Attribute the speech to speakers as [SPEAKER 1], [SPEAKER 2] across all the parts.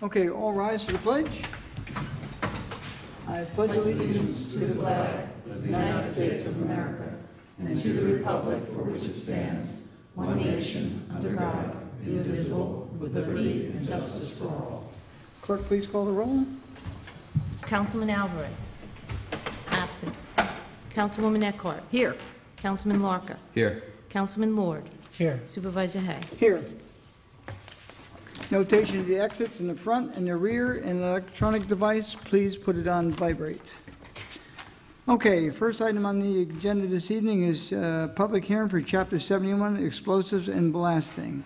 [SPEAKER 1] Okay, all rise for the pledge. I pledge allegiance to the flag of the United States of America and to the republic for which it stands, one nation, under God, indivisible, with liberty and justice for all. Clerk, please call the roll.
[SPEAKER 2] Councilman Alvarez. Absent. Councilwoman Eckhart.
[SPEAKER 1] Here.
[SPEAKER 2] Councilman Larker.
[SPEAKER 3] Here.
[SPEAKER 2] Councilman Lord.
[SPEAKER 4] Here.
[SPEAKER 2] Supervisor Hay.
[SPEAKER 1] Here. Notation of the exits in the front and the rear and the electronic device, please put it on vibrate. Okay, first item on the agenda this evening is public hearing for Chapter 71, explosives and blasting.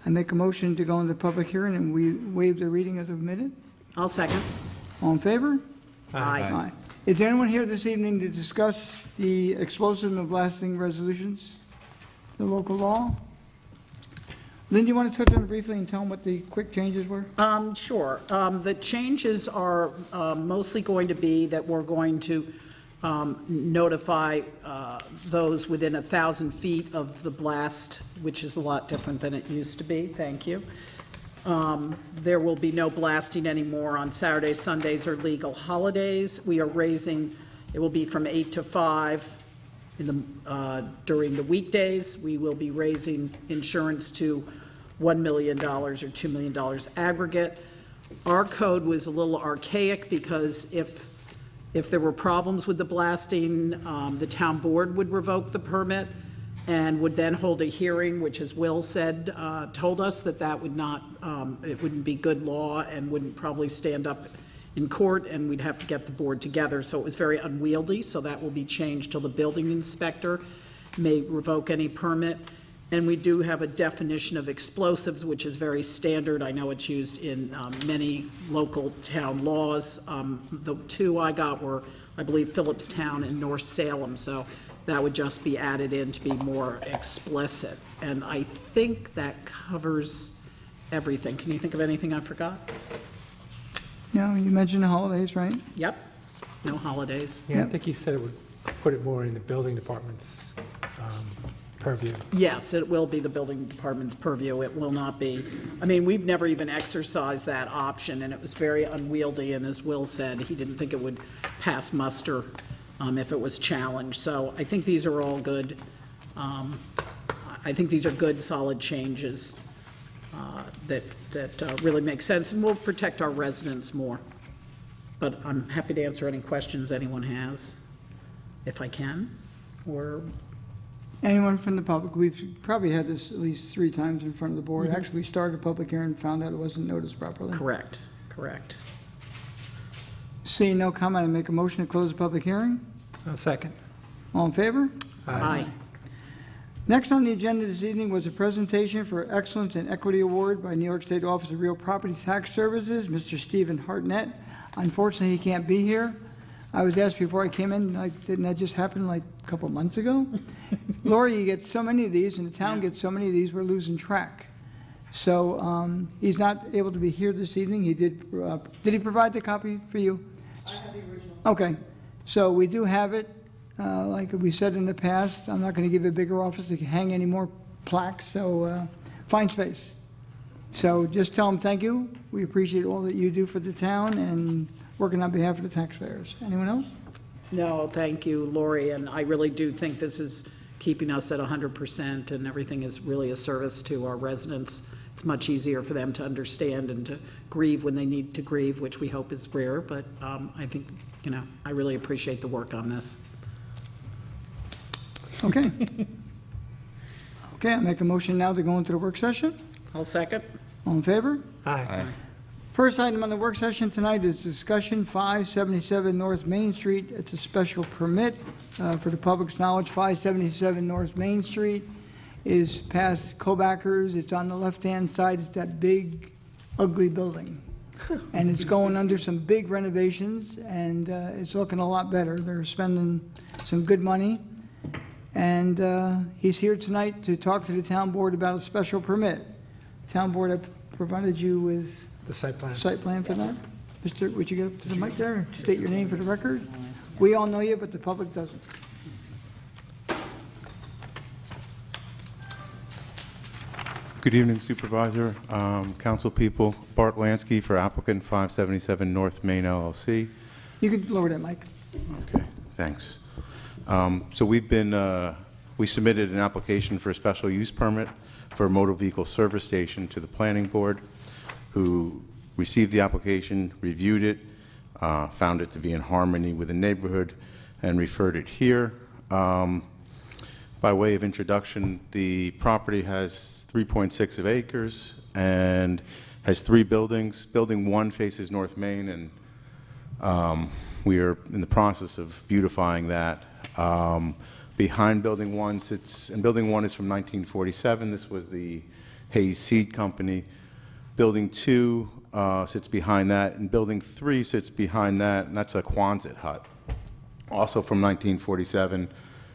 [SPEAKER 1] I make a motion to go into public hearing and we waive the reading of the minute.
[SPEAKER 5] I'll second.
[SPEAKER 1] All in favor?
[SPEAKER 5] Aye.
[SPEAKER 1] Aye. Is there anyone here this evening to discuss the explosive and blasting resolutions, the local law? Lynn, do you want to touch on it briefly and tell them what the quick changes were?
[SPEAKER 5] Sure. The changes are mostly going to be that we're going to notify those within 1,000 feet of the blast, which is a lot different than it used to be. Thank you. There will be no blasting anymore on Saturdays, Sundays, or legal holidays. We are raising, it will be from 8 to 5 in the, during the weekdays. We will be raising insurance to $1 million or $2 million aggregate. Our code was a little archaic because if there were problems with the blasting, the town board would revoke the permit and would then hold a hearing, which, as Will said, told us that would not, it wouldn't be good law and wouldn't probably stand up in court, and we'd have to get the board together. So it was very unwieldy, so that will be changed till the building inspector may revoke any permit. And we do have a definition of explosives, which is very standard. I know it's used in many local town laws. The two I got were, I believe, Phillipstown and North Salem, so that would just be added in to be more explicit. And I think that covers everything. Can you think of anything I forgot?
[SPEAKER 1] No, you mentioned the holidays, right?
[SPEAKER 5] Yep, no holidays.
[SPEAKER 4] Yeah, I think you said it would put it more in the building department's purview.
[SPEAKER 5] Yes, it will be the building department's purview. It will not be, I mean, we've never even exercised that option, and it was very unwieldy, and as Will said, he didn't think it would pass muster if it was challenged. So I think these are all good. I think these are good, solid changes that really make sense, and will protect our residents more. But I'm happy to answer any questions anyone has, if I can, or...
[SPEAKER 1] Anyone from the public? We've probably had this at least 3 times in front of the board. Actually, we started a public hearing and found out it wasn't noticed properly.
[SPEAKER 5] Correct, correct.
[SPEAKER 1] Seeing no comment, I make a motion to close the public hearing.
[SPEAKER 4] I'll second.
[SPEAKER 1] All in favor?
[SPEAKER 5] Aye.
[SPEAKER 1] Next on the agenda this evening was a presentation for Excellence and Equity Award by New York State Office of Real Property Tax Services, Mr. Stephen Hartnett. Unfortunately, he can't be here. I was asked before I came in, like, didn't that just happen like a couple months ago? Lori, you get so many of these, and the town gets so many of these, we're losing track. So he's not able to be here this evening. He did he provide the copy for you?
[SPEAKER 5] I have the original.
[SPEAKER 1] Okay, so we do have it. Like we said in the past, I'm not going to give a bigger office to hang any more plaques, so find space. So just tell them thank you. We appreciate all that you do for the town and working on behalf of the taxpayers. Anyone else?
[SPEAKER 5] No, thank you, Lori, and I really do think this is keeping us at 100%, and everything is really a service to our residents. It's much easier for them to understand and to grieve when they need to grieve, which we hope is rare, but I think, you know, I really appreciate the work on this.
[SPEAKER 1] Okay. Okay, I make a motion now to go into the work session.
[SPEAKER 5] I'll second.
[SPEAKER 1] All in favor?
[SPEAKER 4] Aye.
[SPEAKER 1] First item on the work session tonight is discussion 577 North Main Street. It's a special permit for the public's knowledge. 577 North Main Street is past Kobackers. It's on the left-hand side. It's that big, ugly building. And it's going under some big renovations, and it's looking a lot better. They're spending some good money. And he's here tonight to talk to the town board about a special permit. Town board have provided you with
[SPEAKER 4] The site plan.
[SPEAKER 1] site plan for that? Mr., would you get up to the mic there? State your name for the record. We all know you, but the public doesn't.
[SPEAKER 3] Good evening, Supervisor, council people. Bart Lansky for applicant 577 North Main LLC.
[SPEAKER 1] You could lower that mic.
[SPEAKER 3] Okay, thanks. So we submitted an application for a special use permit for a motor vehicle service station to the planning board, who received the application, reviewed it, found it to be in harmony with the neighborhood, and referred it here. By way of introduction, the property has 3.6 acres and has 3 buildings. Building 1 faces North Main, and we are in the process of beautifying that. Behind Building 1 sits, and Building 1 is from 1947. This was the Hayes Seed Company. Building 2 sits behind that, and Building 3 sits behind that, and that's a Quonset hut, also from 1947.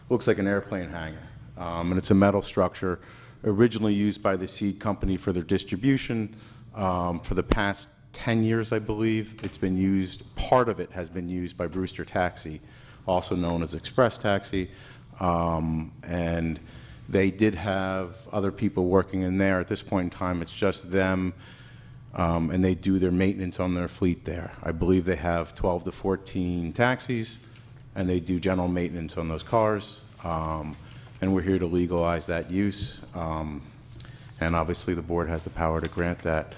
[SPEAKER 3] Looks like an airplane hangar, and it's a metal structure originally used by the Seed Company for their distribution. For the past 10 years, I believe, it's been used, part of it has been used by Brewster Taxi, also known as Express Taxi, and they did have other people working in there. At this point in time, it's just them, and they do their maintenance on their fleet there. I believe they have 12 to 14 taxis, and they do general maintenance on those cars, and we're here to legalize that use, and obviously the board has the power to grant that.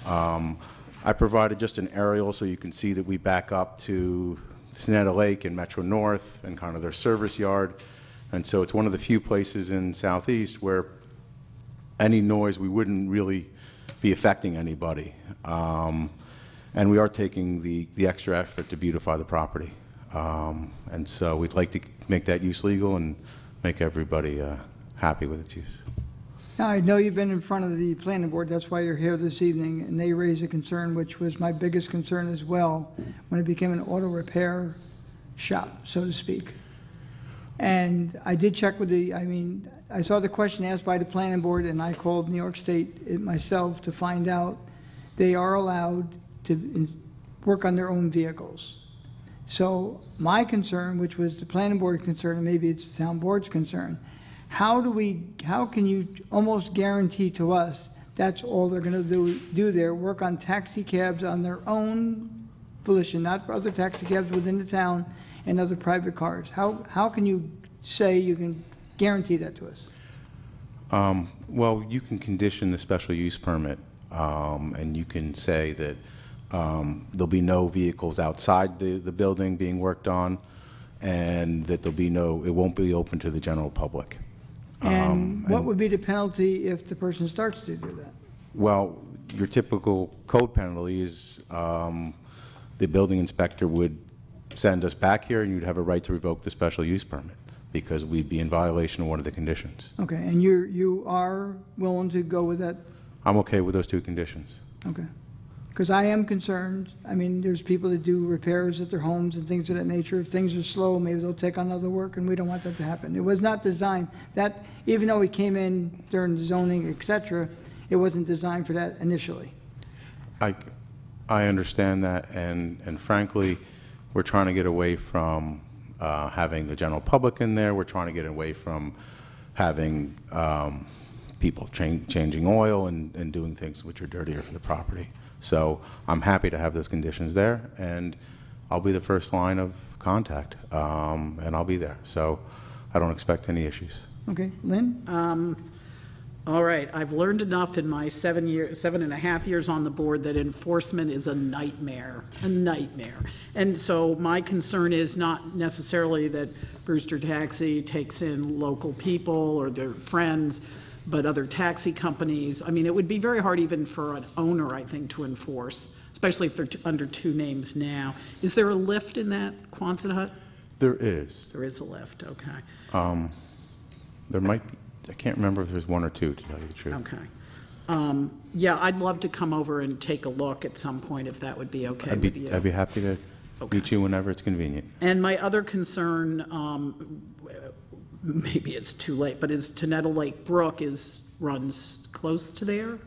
[SPEAKER 3] I provided just an aerial so you can see that we back up to Tenetta Lake and Metro North and kind of their service yard, and so it's one of the few places in Southeast where any noise, we wouldn't really be affecting anybody, and we are taking the extra effort to beautify the property. And so we'd like to make that use legal and make everybody happy with its use.
[SPEAKER 1] Now, I know you've been in front of the planning board, that's why you're here this evening, and they raised a concern, which was my biggest concern as well, when it became an auto repair shop, so to speak. And I did check with I saw the question asked by the planning board, and I called New York State myself to find out they are allowed to work on their own vehicles. So my concern, which was the planning board concern, and maybe it's the town board's concern, how can you almost guarantee to us that's all they're going to do there, work on taxi cabs on their own volition, not for other taxi cabs within the town and other private cars? How can you say you can guarantee that to us?
[SPEAKER 3] Well, you can condition the special use permit, and you can say that there'll be no vehicles outside the building being worked on, and that it won't be open to the general public.
[SPEAKER 1] And what would be the penalty if the person starts to do that?
[SPEAKER 3] Well, your typical code penalty is the building inspector would send us back here, and you'd have a right to revoke the special use permit because we'd be in violation of one of the conditions.
[SPEAKER 1] Okay, and you are willing to go with that?
[SPEAKER 3] I'm okay with those 2 conditions.
[SPEAKER 1] Okay. Because I am concerned. There's people that do repairs at their homes and things of that nature. If things are slow, maybe they'll take on other work, and we don't want that to happen. It was not designed, that, even though it came in during the zoning, et cetera, it wasn't designed for that initially.
[SPEAKER 3] I understand that, and frankly, we're trying to get away from having the general public in there. We're trying to get away from having people changing oil and doing things which are dirtier for the property. So I'm happy to have those conditions there, and I'll be the first line of contact, and I'll be there. So I don't expect any issues.
[SPEAKER 1] Okay, Lynn?
[SPEAKER 5] All right, I've learned enough in my 7.5 years on the board that enforcement is a nightmare. And so my concern is not necessarily that Brewster Taxi takes in local people or their friends, but other taxi companies. It would be very hard even for an owner, I think, to enforce, especially if they're under 2 names now. Is there a lift in that Quonset hut?
[SPEAKER 3] There is.
[SPEAKER 5] There is a lift, okay.
[SPEAKER 3] There might be. I can't remember if there's 1 or 2, to tell you the truth.
[SPEAKER 5] Okay. Yeah, I'd love to come over and take a look at some point if that would be okay with you.
[SPEAKER 3] I'd be happy to meet you whenever it's convenient.
[SPEAKER 5] And my other concern, maybe it's too late, but is Tenetta Lake Brook runs close to there?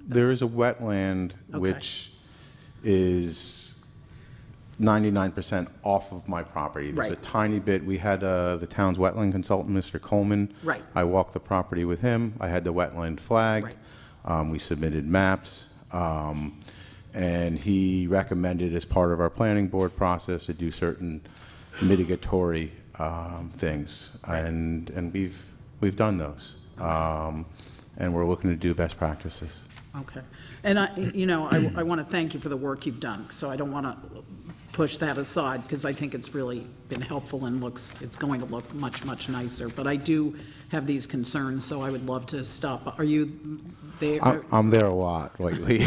[SPEAKER 3] There is a wetland which is 99% off of my property. There's a
[SPEAKER 5] Right.
[SPEAKER 3] tiny bit. We had the town's wetland consultant, Mr. Coleman.
[SPEAKER 5] Right.
[SPEAKER 3] I walked the property with him. I had the wetland flagged.
[SPEAKER 5] Right.
[SPEAKER 3] We submitted maps. And he recommended, as part of our planning board process, to do certain mitigatory things. And we've done those. And we're looking to do best practices.
[SPEAKER 5] Okay. And I want to thank you for the work you've done, so I don't want to push that aside, because I think it's really been helpful and it's going to look much, much nicer. But I do have these concerns, so I would love to stop. Are you there?
[SPEAKER 3] I'm there a lot lately.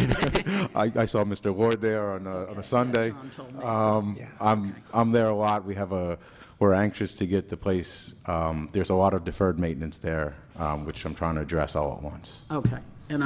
[SPEAKER 3] I saw Mr. Ward there on a Sunday.
[SPEAKER 5] John told me so.
[SPEAKER 3] I'm there a lot. We're anxious to get the place. There's a lot of deferred maintenance there, which I'm trying to address all at once.
[SPEAKER 5] Okay. And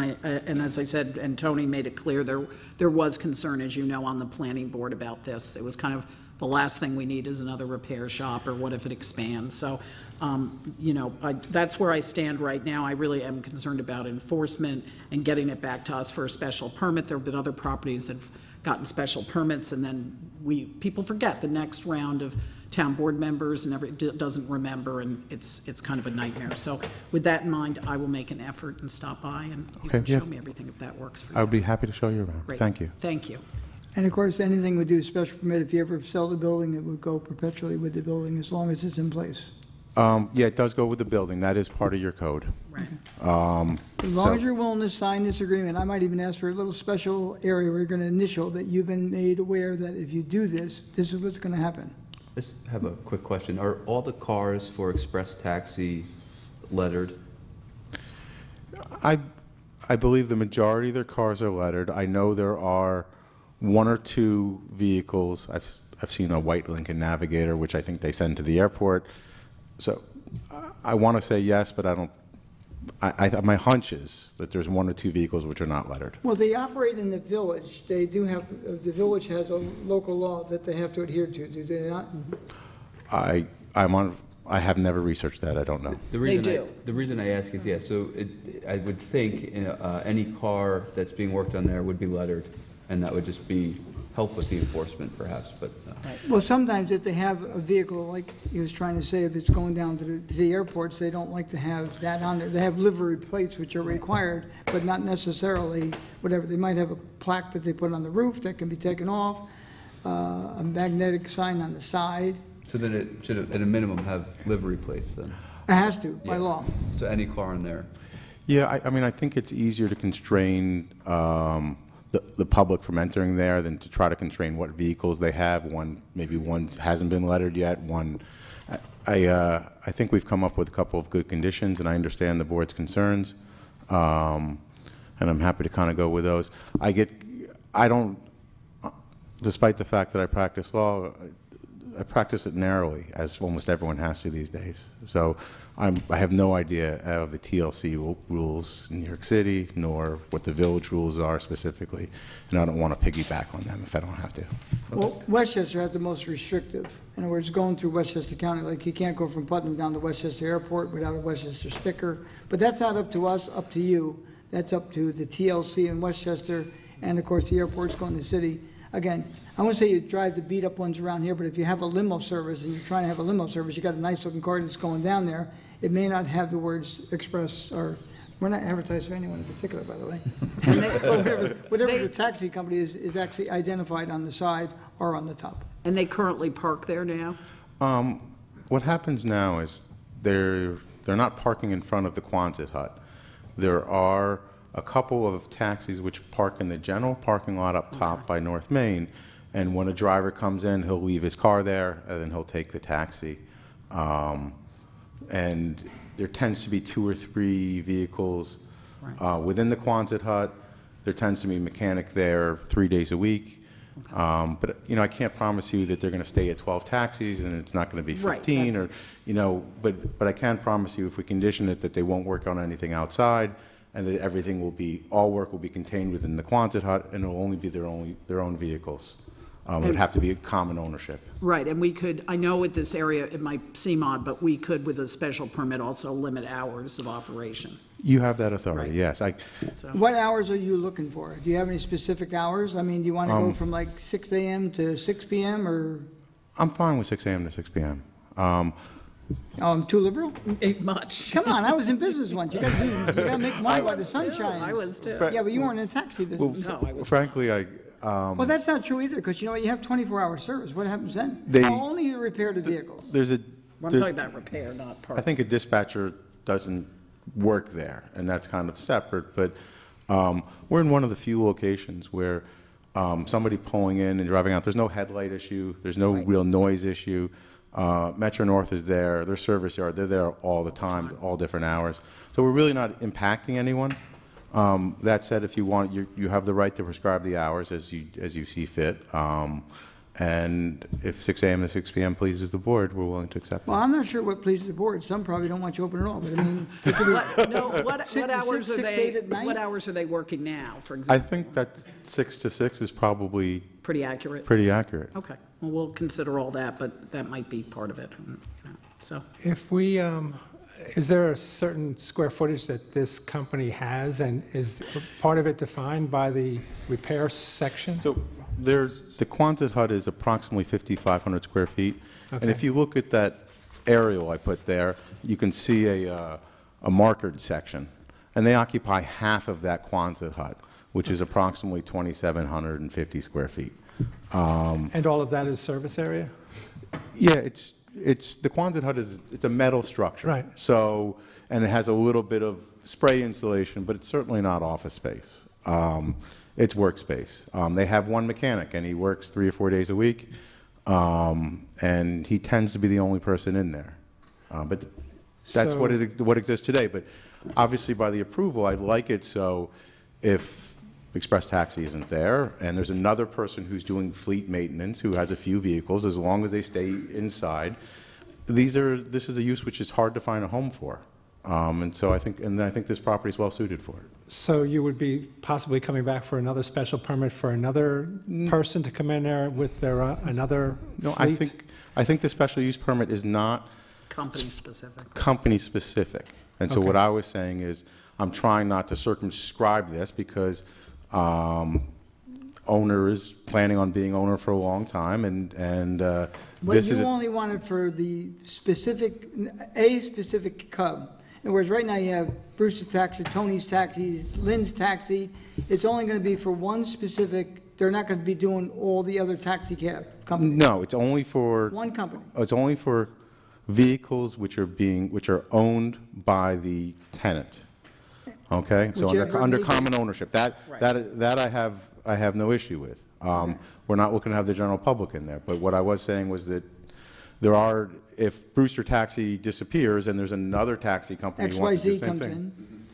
[SPEAKER 5] as I said, and Tony made it clear, there was concern, as you know, on the planning board about this. It was kind of the last thing we need is another repair shop, or what if it expands? So, that's where I stand right now. I really am concerned about enforcement and getting it back to us for a special permit. There have been other properties that have gotten special permits, and then people forget the next round of town board members and doesn't remember, and it's kind of a nightmare. So with that in mind, I will make an effort and stop by, and you can
[SPEAKER 3] Okay, yeah.
[SPEAKER 5] show me everything if that works for you.
[SPEAKER 3] I would be happy to show you around.
[SPEAKER 5] Great.
[SPEAKER 3] Thank you.
[SPEAKER 5] Thank you.
[SPEAKER 1] And of course, anything we do a special permit, if you ever sell the building, it would go perpetually with the building as long as it's in place.
[SPEAKER 3] Yeah, it does go with the building. That is part of your code.
[SPEAKER 5] Right.
[SPEAKER 1] As long as you're willing to sign this agreement, I might even ask for a little special area where you're going to initial that you've been made aware that if you do this, this is what's going to happen.
[SPEAKER 6] Just have a quick question. Are all the cars for Express Taxi lettered?
[SPEAKER 3] I believe the majority of their cars are lettered. I know there are one or two vehicles. I've seen a white Lincoln Navigator, which I think they send to the airport. So I want to say yes, but I don't. My hunch is that there's one or two vehicles which are not lettered.
[SPEAKER 1] Well, they operate in the village. They do have, the village has a local law that they have to adhere to, do they not?
[SPEAKER 3] I have never researched that. I don't know.
[SPEAKER 6] The reason
[SPEAKER 5] do.
[SPEAKER 6] The reason I ask is, yeah, so I would think any car that's being worked on there would be lettered, and that would just help with the enforcement perhaps, but.
[SPEAKER 1] Well, sometimes if they have a vehicle, like he was trying to say, if it's going down to the airports, they don't like to have that on there. They have livery plates which are required, but not necessarily whatever. They might have a plaque that they put on the roof that can be taken off, a magnetic sign on the side.
[SPEAKER 6] So then it should, at a minimum, have livery plates then?
[SPEAKER 1] It has to, by
[SPEAKER 6] Yeah.
[SPEAKER 1] law.
[SPEAKER 6] So any car in there?
[SPEAKER 3] Yeah, I mean, I think it's easier to constrain the public from entering there than to try to constrain what vehicles they have. Maybe one hasn't been lettered yet. I think we've come up with a couple of good conditions, and I understand the board's concerns, and I'm happy to kind of go with those. Despite the fact that I practice law, I practice it narrowly, as almost everyone has to these days. So I have no idea of the TLC rules in New York City, nor what the village rules are specifically, and I don't want to piggyback on them if I don't have to.
[SPEAKER 1] Well, Westchester has the most restrictive. In other words, going through Westchester County, like you can't go from Putnam down to Westchester Airport without a Westchester sticker. But that's not up to us, up to you. That's up to the TLC in Westchester, and of course, the airport's going to the city. Again, I won't say you drive the beat-up ones around here, but if you have a limo service and you're trying to have a limo service, you got a nice-looking car that's going down there, it may not have the words express, or, we're not advertising for anyone in particular, by the way. And whatever the taxi company is actually identified on the side or on the top.
[SPEAKER 5] And they currently park there now?
[SPEAKER 3] What happens now is they're not parking in front of the Quonset hut. There are a couple of taxis which park in the general parking lot up top by North Main, and when a driver comes in, he'll leave his car there, and then he'll take the taxi. And there tends to be 2 or 3 vehicles within the Quonset hut. There tends to be a mechanic there 3 days a week. But I can't promise you that they're going to stay at 12 taxis and it's not going to be 15,
[SPEAKER 5] Right,
[SPEAKER 3] or but I can promise you, if we condition it, that they won't work on anything outside, and that everything all work will be contained within the Quonset hut, and it'll only be their own vehicles. It would have to be a common ownership.
[SPEAKER 5] Right, and we could, I know with this area, it might seem odd, but we could, with a special permit, also limit hours of operation.
[SPEAKER 3] You have that authority,
[SPEAKER 5] Right.
[SPEAKER 3] yes.
[SPEAKER 5] So,
[SPEAKER 1] What hours are you looking for? Do you have any specific hours? I mean, do you want to go from like 6 a.m. to 6 p.m. or,
[SPEAKER 3] I'm fine with 6 a.m. to 6 p.m.
[SPEAKER 1] oh, I'm too liberal?
[SPEAKER 5] ain't much.
[SPEAKER 1] Come on, I was in business once. You gotta make money while the sun shines.
[SPEAKER 5] I was too.
[SPEAKER 1] Yeah, but you weren't in taxi business.
[SPEAKER 5] No, I was.
[SPEAKER 3] Frankly,
[SPEAKER 1] Well, that's not true either, because you know what, you have 24-hour service. What happens then?
[SPEAKER 3] They-
[SPEAKER 1] Only to repair the vehicles.
[SPEAKER 3] there's a,
[SPEAKER 5] I'm
[SPEAKER 3] there-
[SPEAKER 5] talking about repair, not
[SPEAKER 3] I
[SPEAKER 5] park.
[SPEAKER 3] think a dispatcher doesn't work there, and that's kind of separate, but we're in one of the few locations where somebody pulling in and driving out, there's no headlight issue, there's no real noise issue. Metro North is there, their service yard, they're there all the time, all different hours. So we're really not impacting anyone. That said, if you want, you have the right to prescribe the hours as you see fit. And if 6 a.m. to 6 p.m. pleases the board, we're willing to accept
[SPEAKER 1] Well,
[SPEAKER 3] that.
[SPEAKER 1] I'm not sure what pleases the board. Some probably don't want you open at all, but I mean, it could be
[SPEAKER 5] What, no, what
[SPEAKER 1] to
[SPEAKER 5] hours
[SPEAKER 1] six,
[SPEAKER 5] are
[SPEAKER 1] 6 to
[SPEAKER 5] they,
[SPEAKER 1] 8 at night?
[SPEAKER 5] what hours are they working now, for
[SPEAKER 3] I
[SPEAKER 5] example?
[SPEAKER 3] think that 6 to 6 is probably
[SPEAKER 5] Pretty accurate?
[SPEAKER 3] pretty accurate.
[SPEAKER 5] Okay, well, we'll consider all that, but that might be part of it, you know, so.
[SPEAKER 4] If we, is there a certain square footage that this company has, and is part of it defined by the repair section?
[SPEAKER 3] So the Quonset hut is approximately 5,500 square feet. And if
[SPEAKER 4] Okay.
[SPEAKER 3] you look at that aerial I put there, you can see a markered section. And they occupy half of that Quonset hut, which is approximately 2,750 square feet.
[SPEAKER 4] And all of that is service area?
[SPEAKER 3] Yeah, it's the Quonset hut it's a metal structure.
[SPEAKER 4] Right.
[SPEAKER 3] So, and it has a little bit of spray insulation, but it's certainly not office space. It's workspace. They have one mechanic, and he works 3 or 4 days a week, and he tends to be the only person in there. But that's
[SPEAKER 4] So-
[SPEAKER 3] what exists today. But obviously, by the approval, I'd like it so if Express Taxi isn't there, and there's another person who's doing fleet maintenance who has a few vehicles, as long as they stay inside, this is a use which is hard to find a home for. And so I think this property is well suited for it.
[SPEAKER 4] So you would be possibly coming back for another special permit for another person to come in there with their, another
[SPEAKER 3] No,
[SPEAKER 4] fleet?
[SPEAKER 3] I think the special use permit is not
[SPEAKER 5] Company specific.
[SPEAKER 3] company specific. And so
[SPEAKER 4] Okay.
[SPEAKER 3] what I was saying is, I'm trying not to circumscribe this because owner is planning on being owner for a long time, and
[SPEAKER 1] But
[SPEAKER 3] this is,
[SPEAKER 1] you only want it for the specific, a specific Cub. In other words, right now you have Brewster Taxi, Tony's Taxis, Lynn's Taxi. It's only going to be for one specific, they're not going to be doing all the other taxi cab companies.
[SPEAKER 3] no, it's only for,
[SPEAKER 1] One company.
[SPEAKER 3] it's only for vehicles which are owned by the tenant. Okay? So
[SPEAKER 1] Whichever
[SPEAKER 3] under
[SPEAKER 1] vehicle.
[SPEAKER 3] common ownership. That I have no issue with. We're not looking to have the general public in there. But what I was saying was that if Brewster Taxi disappears and there's another taxi company who wants to do the
[SPEAKER 1] XYZ
[SPEAKER 3] same
[SPEAKER 1] comes
[SPEAKER 3] thing.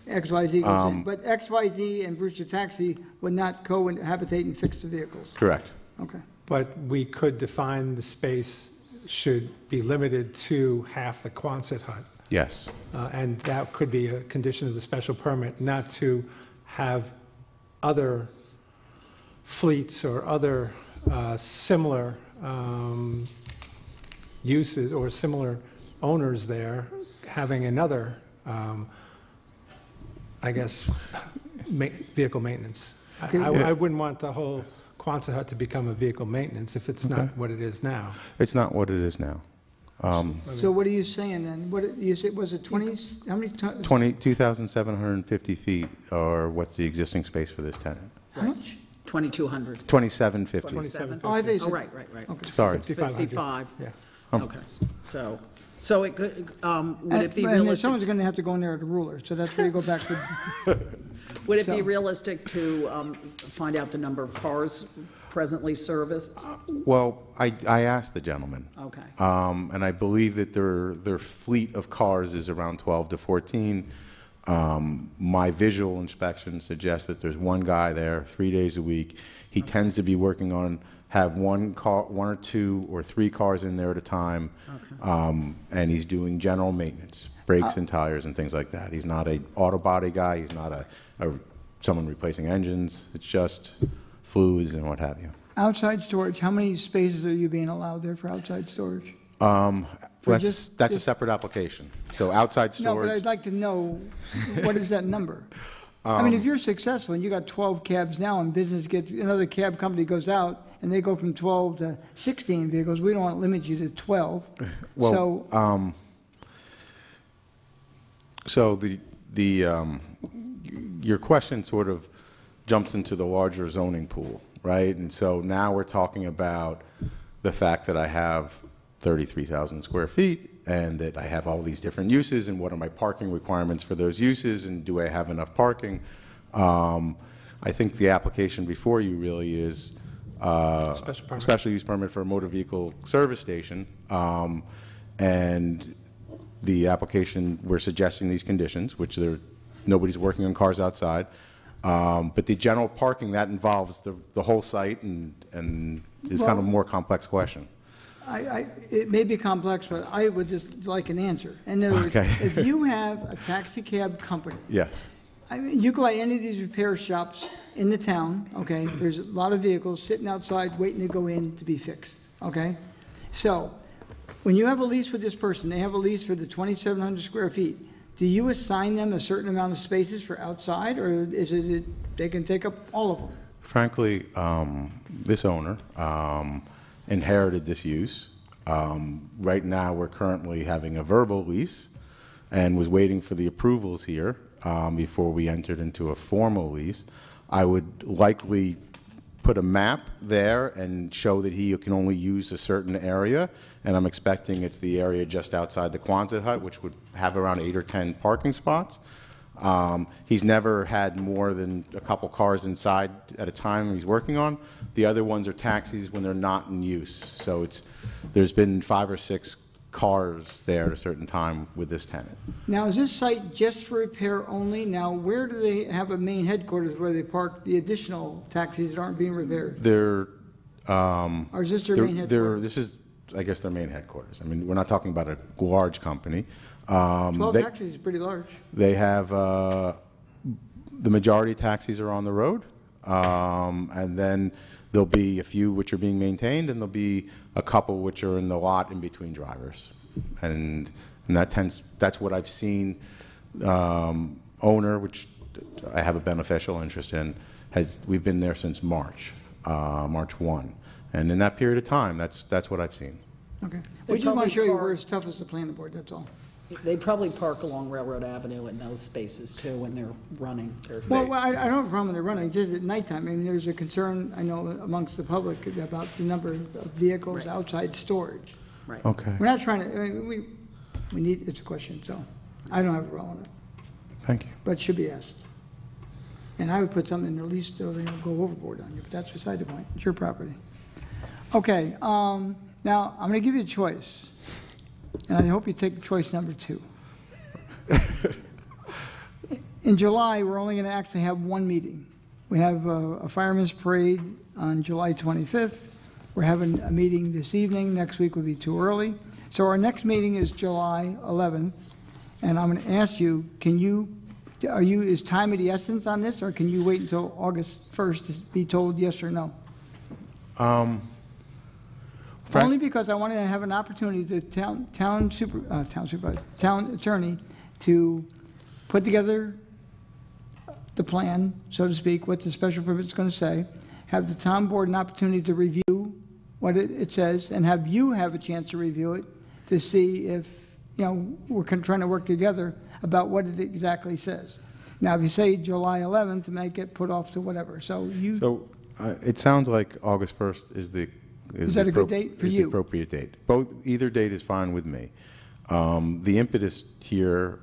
[SPEAKER 1] in. XYZ comes in. But XYZ and Brewster Taxi would not cohabitate and fix the vehicles.
[SPEAKER 3] Correct.
[SPEAKER 1] Okay.
[SPEAKER 4] But we could define the space should be limited to half the Quonset hut.
[SPEAKER 3] Yes.
[SPEAKER 4] And that could be a condition of the special permit, not to have other fleets or other similar uses or similar owners there having another, I guess, vehicle maintenance. I wouldn't want the whole Quonset hut to become a vehicle maintenance if it's not what it is now.
[SPEAKER 3] It's not what it is now.
[SPEAKER 1] So what are you saying then? What, you said, was it 20s? How many?
[SPEAKER 3] 2,750 feet, or what's the existing space for this tenant?
[SPEAKER 1] How much?
[SPEAKER 5] 2,200.
[SPEAKER 3] 2,750.
[SPEAKER 4] 27.
[SPEAKER 1] Oh, I thought you
[SPEAKER 5] Oh,
[SPEAKER 1] said.
[SPEAKER 5] right, right, right.
[SPEAKER 1] Okay.
[SPEAKER 3] Sorry.
[SPEAKER 5] 55.
[SPEAKER 4] Yeah.
[SPEAKER 5] Okay, so it could, would it be
[SPEAKER 1] And
[SPEAKER 5] realistic?
[SPEAKER 1] someone's going to have to go in there with a ruler, so that's where you go back to.
[SPEAKER 5] Would it be
[SPEAKER 1] So-
[SPEAKER 5] realistic to find out the number of cars presently serviced?
[SPEAKER 3] Well, I asked the gentleman.
[SPEAKER 5] Okay.
[SPEAKER 3] And I believe that their fleet of cars is around 12 to 14. My visual inspection suggests that there's one guy there 3 days a week. He tends to be working on, have one or two or three cars in there at a time. And he's doing general maintenance, brakes and tires and things like that. He's not a auto body guy. He's not someone replacing engines. It's just fluids and what have you.
[SPEAKER 1] Outside storage, how many spaces are you being allowed there for outside storage? For
[SPEAKER 3] That's a separate application. So outside
[SPEAKER 1] No, but
[SPEAKER 3] storage,
[SPEAKER 1] I'd like to know, what is that number? I mean, if you're successful and you got 12 cabs now and business gets, another cab company goes out and they go from 12 to 16 vehicles, we don't want to limit you to 12.
[SPEAKER 3] well, so your question sort of jumps into the larger zoning pool, right? And so now we're talking about the fact that I have 33,000 square feet and that I have all these different uses and what are my parking requirements for those uses and do I have enough parking? I think the application before you really is special use permit for a motor vehicle service station. And the application, we're suggesting these conditions, which nobody's working on cars outside. But the general parking, that involves the whole site and is kind of a more complex question.
[SPEAKER 1] It may be complex, but I would just like an answer. In other words,
[SPEAKER 3] Okay.
[SPEAKER 1] if you have a taxi cab company,
[SPEAKER 3] Yes.
[SPEAKER 1] I mean, you go by any of these repair shops in the town, okay? There's a lot of vehicles sitting outside waiting to go in to be fixed, okay? So, when you have a lease with this person, they have a lease for the 2,700 square feet, do you assign them a certain amount of spaces for outside, or is it they can take up all of them?
[SPEAKER 3] Frankly, this owner inherited this use. Right now, we're currently having a verbal lease and was waiting for the approvals here before we entered into a formal lease. I would likely put a map there and show that he can only use a certain area, and I'm expecting it's the area just outside the Quonset hut, which would have around 8 or 10 parking spots. He's never had more than a couple cars inside at a time he's working on. The other ones are taxis when they're not in use. So there's been 5 or 6 cars there at a certain time with this tenant.
[SPEAKER 1] Now, is this site just for repair only? Now, where do they have a main headquarters where they park the additional taxis that aren't being repaired?
[SPEAKER 3] They're,
[SPEAKER 1] Or is this their main headquarters?
[SPEAKER 3] this is, I guess, their main headquarters. I mean, we're not talking about a large company.
[SPEAKER 1] 12
[SPEAKER 3] They-
[SPEAKER 1] taxis is pretty large.
[SPEAKER 3] They have, the majority of taxis are on the road, and then there'll be a few which are being maintained, and there'll be a couple which are in the lot in between drivers. And that's what I've seen. Owner, which I have a beneficial interest in, we've been there since March 1. And in that period of time, that's what I've seen.
[SPEAKER 1] Okay.
[SPEAKER 5] They
[SPEAKER 1] We just want
[SPEAKER 5] probably
[SPEAKER 1] to show you
[SPEAKER 5] park-
[SPEAKER 1] where it's toughest to plan the board, that's all.
[SPEAKER 5] They probably park along Railroad Avenue in those spaces too when they're running.
[SPEAKER 1] Well, I don't have a problem with the running, just at nighttime. I mean, there's a concern, I know, amongst the public about the number of vehicles
[SPEAKER 5] Right.
[SPEAKER 1] outside storage.
[SPEAKER 5] Right.
[SPEAKER 3] Okay,
[SPEAKER 1] We're not trying to, I mean, we need, it's a question, so I don't have a problem with it,
[SPEAKER 3] thank you.
[SPEAKER 1] but it should be asked. And I would put something in the lease so they don't go overboard on you, but that's beside the point. It's your property. Okay, now, I'm going to give you a choice, and I hope you take choice number 2. In July, we're only going to actually have one meeting. We have a fireman's parade on July 25th. We're having a meeting this evening. Next week would be too early. So our next meeting is July 11th, and I'm going to ask you, is time of the essence on this, or can you wait until August 1st to be told yes or no?
[SPEAKER 3] Frank-
[SPEAKER 1] Only because I want to have an opportunity to town attorney to put together the plan, so to speak, what the special permit is going to say, have the town board an opportunity to review what it says, and have you have a chance to review it to see if, we're trying to work together about what it exactly says. Now, if you say July 11th, to make it put off to whatever, so
[SPEAKER 3] It sounds like August 1st is the
[SPEAKER 1] that a good date for
[SPEAKER 3] is the
[SPEAKER 1] you?
[SPEAKER 3] appropriate date. Either date is fine with me. The impetus here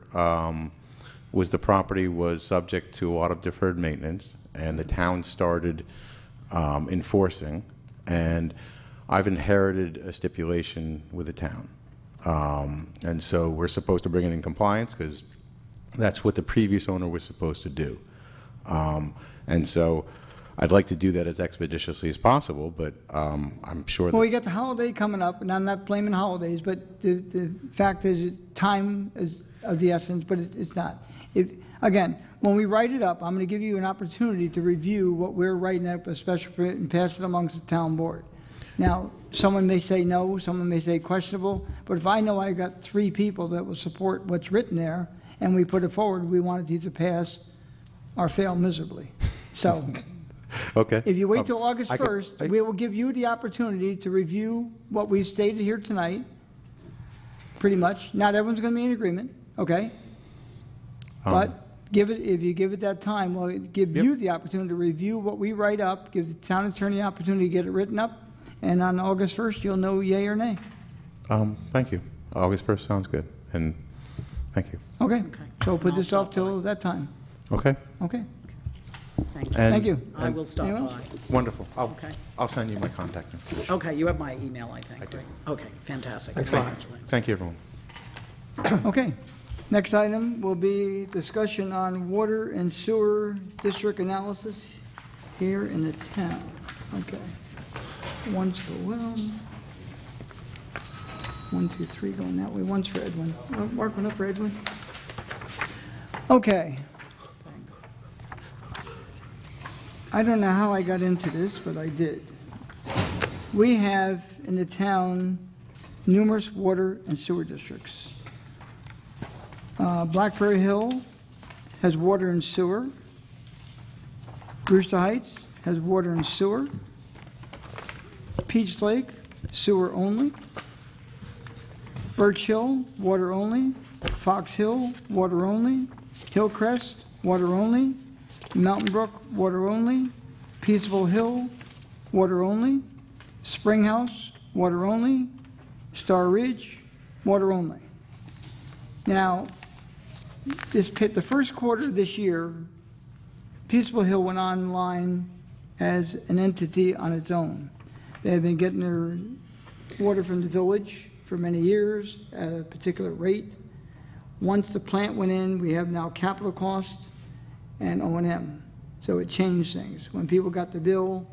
[SPEAKER 3] was the property was subject to a lot of deferred maintenance, and the town started enforcing, and I've inherited a stipulation with the town. And so we're supposed to bring it in compliance because that's what the previous owner was supposed to do. And so I'd like to do that as expeditiously as possible, but I'm sure
[SPEAKER 1] Well, we
[SPEAKER 3] that
[SPEAKER 1] got the holiday coming up, and I'm not blaming holidays, but the fact is, time is of the essence, but it's not. Again, when we write it up, I'm going to give you an opportunity to review what we're writing up a special permit and pass it amongst the town board. Now, someone may say no, someone may say questionable, but if I know I got 3 people that will support what's written there, and we put it forward, we want it to pass or fail miserably. So,
[SPEAKER 3] Okay.
[SPEAKER 1] if you wait till August
[SPEAKER 3] I could-
[SPEAKER 1] 1st, we will give you the opportunity to review what we've stated here tonight, pretty much. Not everyone's going to be in agreement, okay? But if you give it that time, we'll give you the opportunity to review what we write up, give the town attorney the opportunity to get it written up, and on August 1st, you'll know yay or nay.
[SPEAKER 3] Thank you. August 1st sounds good, and thank you.
[SPEAKER 1] Okay? So we'll put
[SPEAKER 5] I'll
[SPEAKER 1] this off
[SPEAKER 5] stop
[SPEAKER 1] till that time.
[SPEAKER 3] Okay?
[SPEAKER 1] Okay?
[SPEAKER 5] Thank you.
[SPEAKER 3] And-
[SPEAKER 1] Thank you.
[SPEAKER 5] I will stop
[SPEAKER 1] Anyone?
[SPEAKER 5] by.
[SPEAKER 3] Wonderful.
[SPEAKER 5] Okay.
[SPEAKER 3] I'll send you my contact information.
[SPEAKER 5] Okay, you have my email, I think.
[SPEAKER 3] I do.
[SPEAKER 5] right? Okay, fantastic.
[SPEAKER 4] Thanks.
[SPEAKER 5] Thanks, Mr. Lynn.
[SPEAKER 3] Thank you, everyone.
[SPEAKER 1] Okay. Next item will be discussion on water and sewer district analysis here in the town. Okay. One's for Will. 1, 2, 3 going that way. One's for Edwin. Mark one up for Edwin. Okay. I don't know how I got into this, but I did. We have in the town numerous water and sewer districts. Blackberry Hill has water and sewer. Brewster Heights has water and sewer. Peach Lake, sewer only. Birch Hill, water only. Fox Hill, water only. Hillcrest, water only. Mountain Brook, water only. Peaceful Hill, water only. Spring House, water only. Star Ridge, water only. Now, the first quarter of this year, Peaceful Hill went online as an entity on its own. They had been getting their water from the village for many years at a particular rate. Once the plant went in, we have now capital cost and O&M. So it changed things. When people got the bill,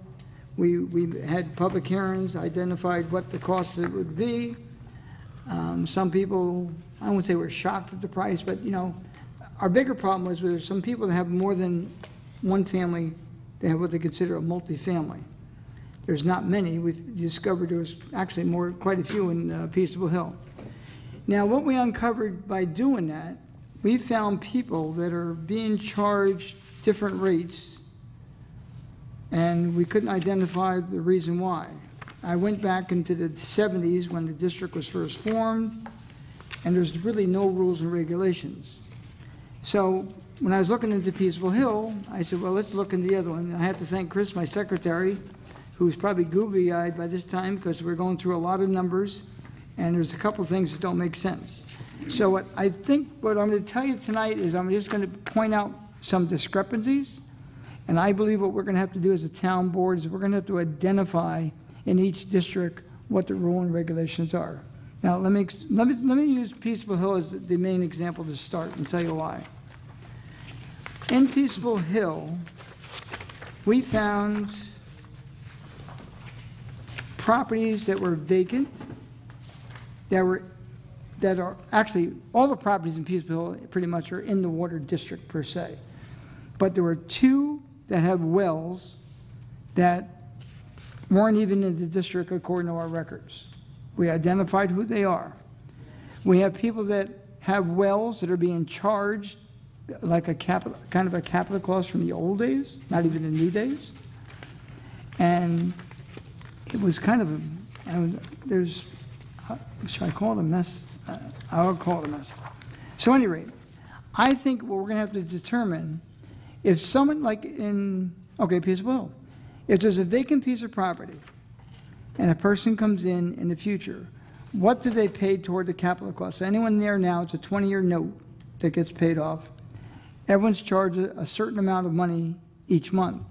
[SPEAKER 1] we had public hearings, identified what the cost it would be. Some people, I wouldn't say were shocked at the price, but you know, our bigger problem was there's some people that have more than one family, they have what they consider a multifamily. There's not many. We've discovered there was actually quite a few in Peaceable Hill. Now, what we uncovered by doing that, we found people that are being charged different rates, and we couldn't identify the reason why. I went back into the 70s when the district was first formed, and there's really no rules and regulations. So when I was looking into Peaceful Hill, I said, well, let's look into the other one. And I have to thank Chris, my secretary, who's probably googly-eyed by this time because we're going through a lot of numbers, and there's a couple of things that don't make sense. So what I'm going to tell you tonight is I'm just going to point out some discrepancies, and I believe what we're going to have to do as a town board is we're going to have to identify in each district what the rule and regulations are. Now, let me use Peaceful Hill as the main example to start and tell you why. In Peaceful Hill, we found properties that were vacant, that are actually, all the properties in Peaceful Hill pretty much are in the water district per se. But there were 2 that have wells that weren't even in the district according to our records. We identified who they are. We have people that have wells that are being charged like kind of a capital cost from the old days, not even the new days. And it was kind of should I call it a mess? I'll call it a mess. So at any rate, I think what we're going to have to determine, if someone like Peaceful Hill, if there's a vacant piece of property and a person comes in the future, what do they pay toward the capital cost? So anyone there now, it's a 20-year note that gets paid off. Everyone's charged a certain amount of money each month.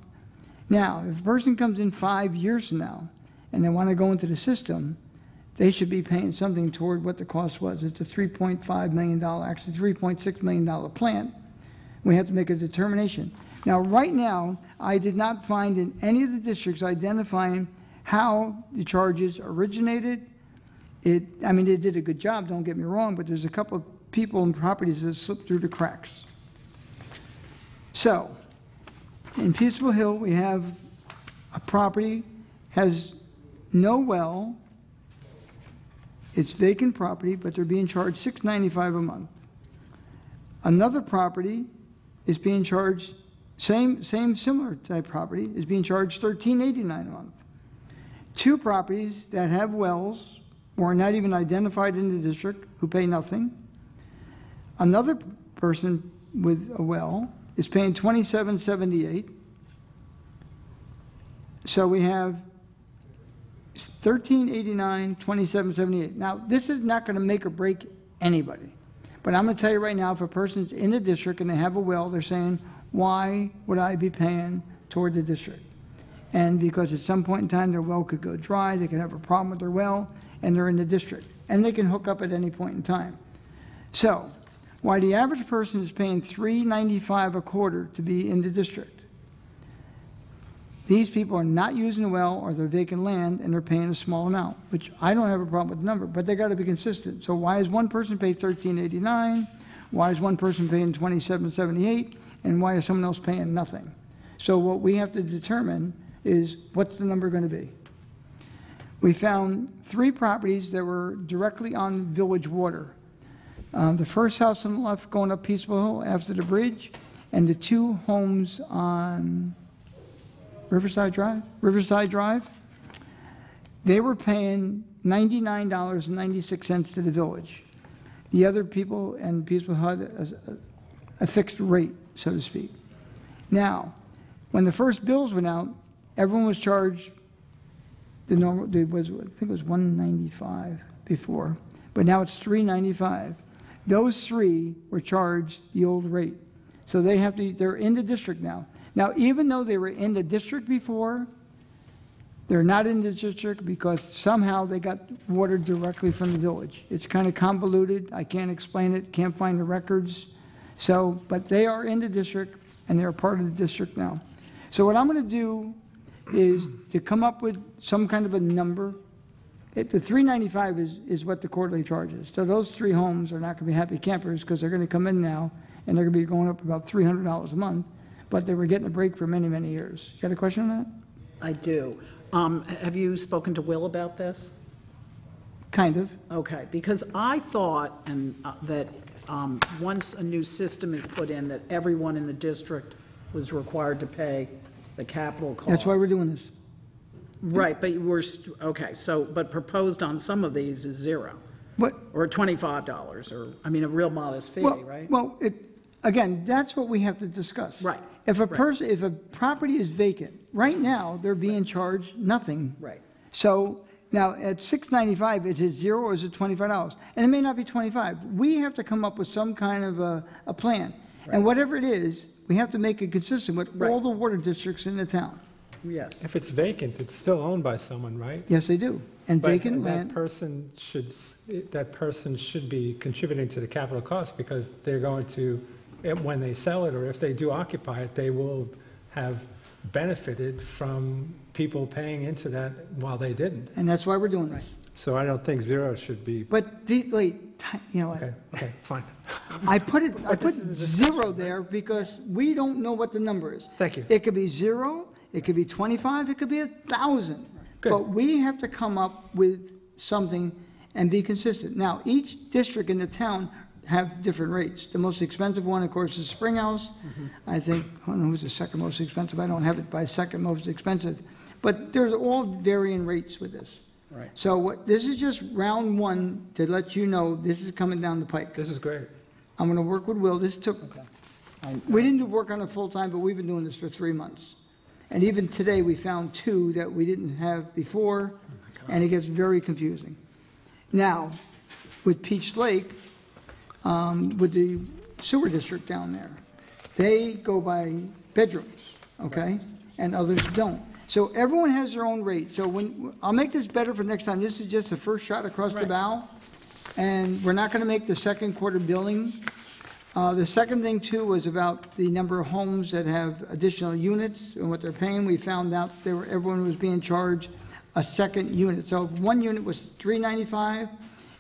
[SPEAKER 1] Now, if a person comes in 5 years from now and they want to go into the system, they should be paying something toward what the cost was. It's a $3.5 million, actually $3.6 million plant. We have to make a determination. Now, right now, I did not find in any of the districts identifying how the charges originated. They did a good job, don't get me wrong, but there's a couple of people and properties that slipped through the cracks. So, in Peaceful Hill, we have a property, has no well, it's vacant property, but they're being charged $695 a month. Another property is being charged, same similar type property, is being charged $1389 a month. Two properties that have wells, or are not even identified in the district, who pay nothing. Another person with a well is paying $2778. So we have $1389, $2778. Now, this is not going to make or break anybody. But I'm going to tell you right now, if a person's in the district and they have a well, they're saying, why would I be paying toward the district? And because at some point in time, their well could go dry, they could have a problem with their well, and they're in the district. And they can hook up at any point in time. So, why the average person is paying $395 a quarter to be in the district, these people are not using the well or their vacant land, and they're paying a small amount, which I don't have a problem with the number, but they got to be consistent. So why is one person paying $1389? Why is one person paying $2778? And why is someone else paying nothing? So what we have to determine is, what's the number going to be? We found 3 properties that were directly on village water. The first house on the left going up Peaceful Hill after the bridge, and the 2 homes on Riverside Drive, they were paying $99.96 to the village. The other people in Peaceful Hill had a fixed rate, so to speak. Now, when the first bills went out, everyone was charged the normal, I think it was $195 before, but now it's $395. Those 3 were charged the old rate. So they're in the district now. Now, even though they were in the district before, they're not in the district because somehow they got water directly from the village. It's kind of convoluted. I can't explain it, can't find the records. So, but they are in the district, and they're part of the district now. So what I'm going to do is to come up with some kind of a number. The $395 is what the quarterly charge is. So those 3 homes are not going to be happy campers because they're going to come in now, and they're going to be going up about $300 a month. But they were getting a break for many, many years. You got a question on that?
[SPEAKER 5] I do. Have you spoken to Will about this?
[SPEAKER 1] Kind of.
[SPEAKER 5] Okay, because I thought that once a new system is put in, that everyone in the district was required to pay the capital cost.
[SPEAKER 1] That's why we're doing this.
[SPEAKER 5] Right, but okay, so, but proposed on some of these is 0.
[SPEAKER 1] What?
[SPEAKER 5] Or $25, or, I mean, a real modest fee, right?
[SPEAKER 1] Well, again, that's what we have to discuss.
[SPEAKER 5] Right.
[SPEAKER 1] If a property is vacant, right now, they're being charged nothing.
[SPEAKER 5] Right.
[SPEAKER 1] So now at $695, is it 0 or is it $25? And it may not be 25. We have to come up with some kind of a plan. Right. And whatever it is, we have to make it consistent with all the water districts in the town.
[SPEAKER 5] Yes.
[SPEAKER 4] If it's vacant, it's still owned by someone, right?
[SPEAKER 1] Yes, they do. And vacant land.
[SPEAKER 4] That person should be contributing to the capital cost because they're going to, when they sell it or if they do occupy it, they will have benefited from people paying into that while they didn't.
[SPEAKER 1] And that's why we're doing this.
[SPEAKER 4] So I don't think 0 should be.
[SPEAKER 1] But you know what?
[SPEAKER 4] Okay, fine.
[SPEAKER 1] I put 0 there because we don't know what the number is.
[SPEAKER 4] Thank you.
[SPEAKER 1] It could be 0, it could be 25, it could be 1,000.
[SPEAKER 4] Good.
[SPEAKER 1] But we have to come up with something and be consistent. Now, each district in the town have different rates. The most expensive one, of course, is Springhouse. I think, I don't know who's the second most expensive. I don't have it by second most expensive. But there's all varying rates with this.
[SPEAKER 5] Right.
[SPEAKER 1] So this is just round 1 to let you know this is coming down the pike.
[SPEAKER 4] This is great.
[SPEAKER 1] I'm going to work with Will. This took, we didn't do work on it full time, but we've been doing this for 3 months. And even today, we found 2 that we didn't have before, and it gets very confusing. Now, with Peach Lake, with the sewer district down there, they go by bedrooms, okay? And others don't. So everyone has their own rate. So I'll make this better for next time. This is just the first shot across the bow. And we're not going to make the second quarter billing. The second thing, too, was about the number of homes that have additional units and what they're paying. We found out everyone was being charged a second unit. So if one unit was $395,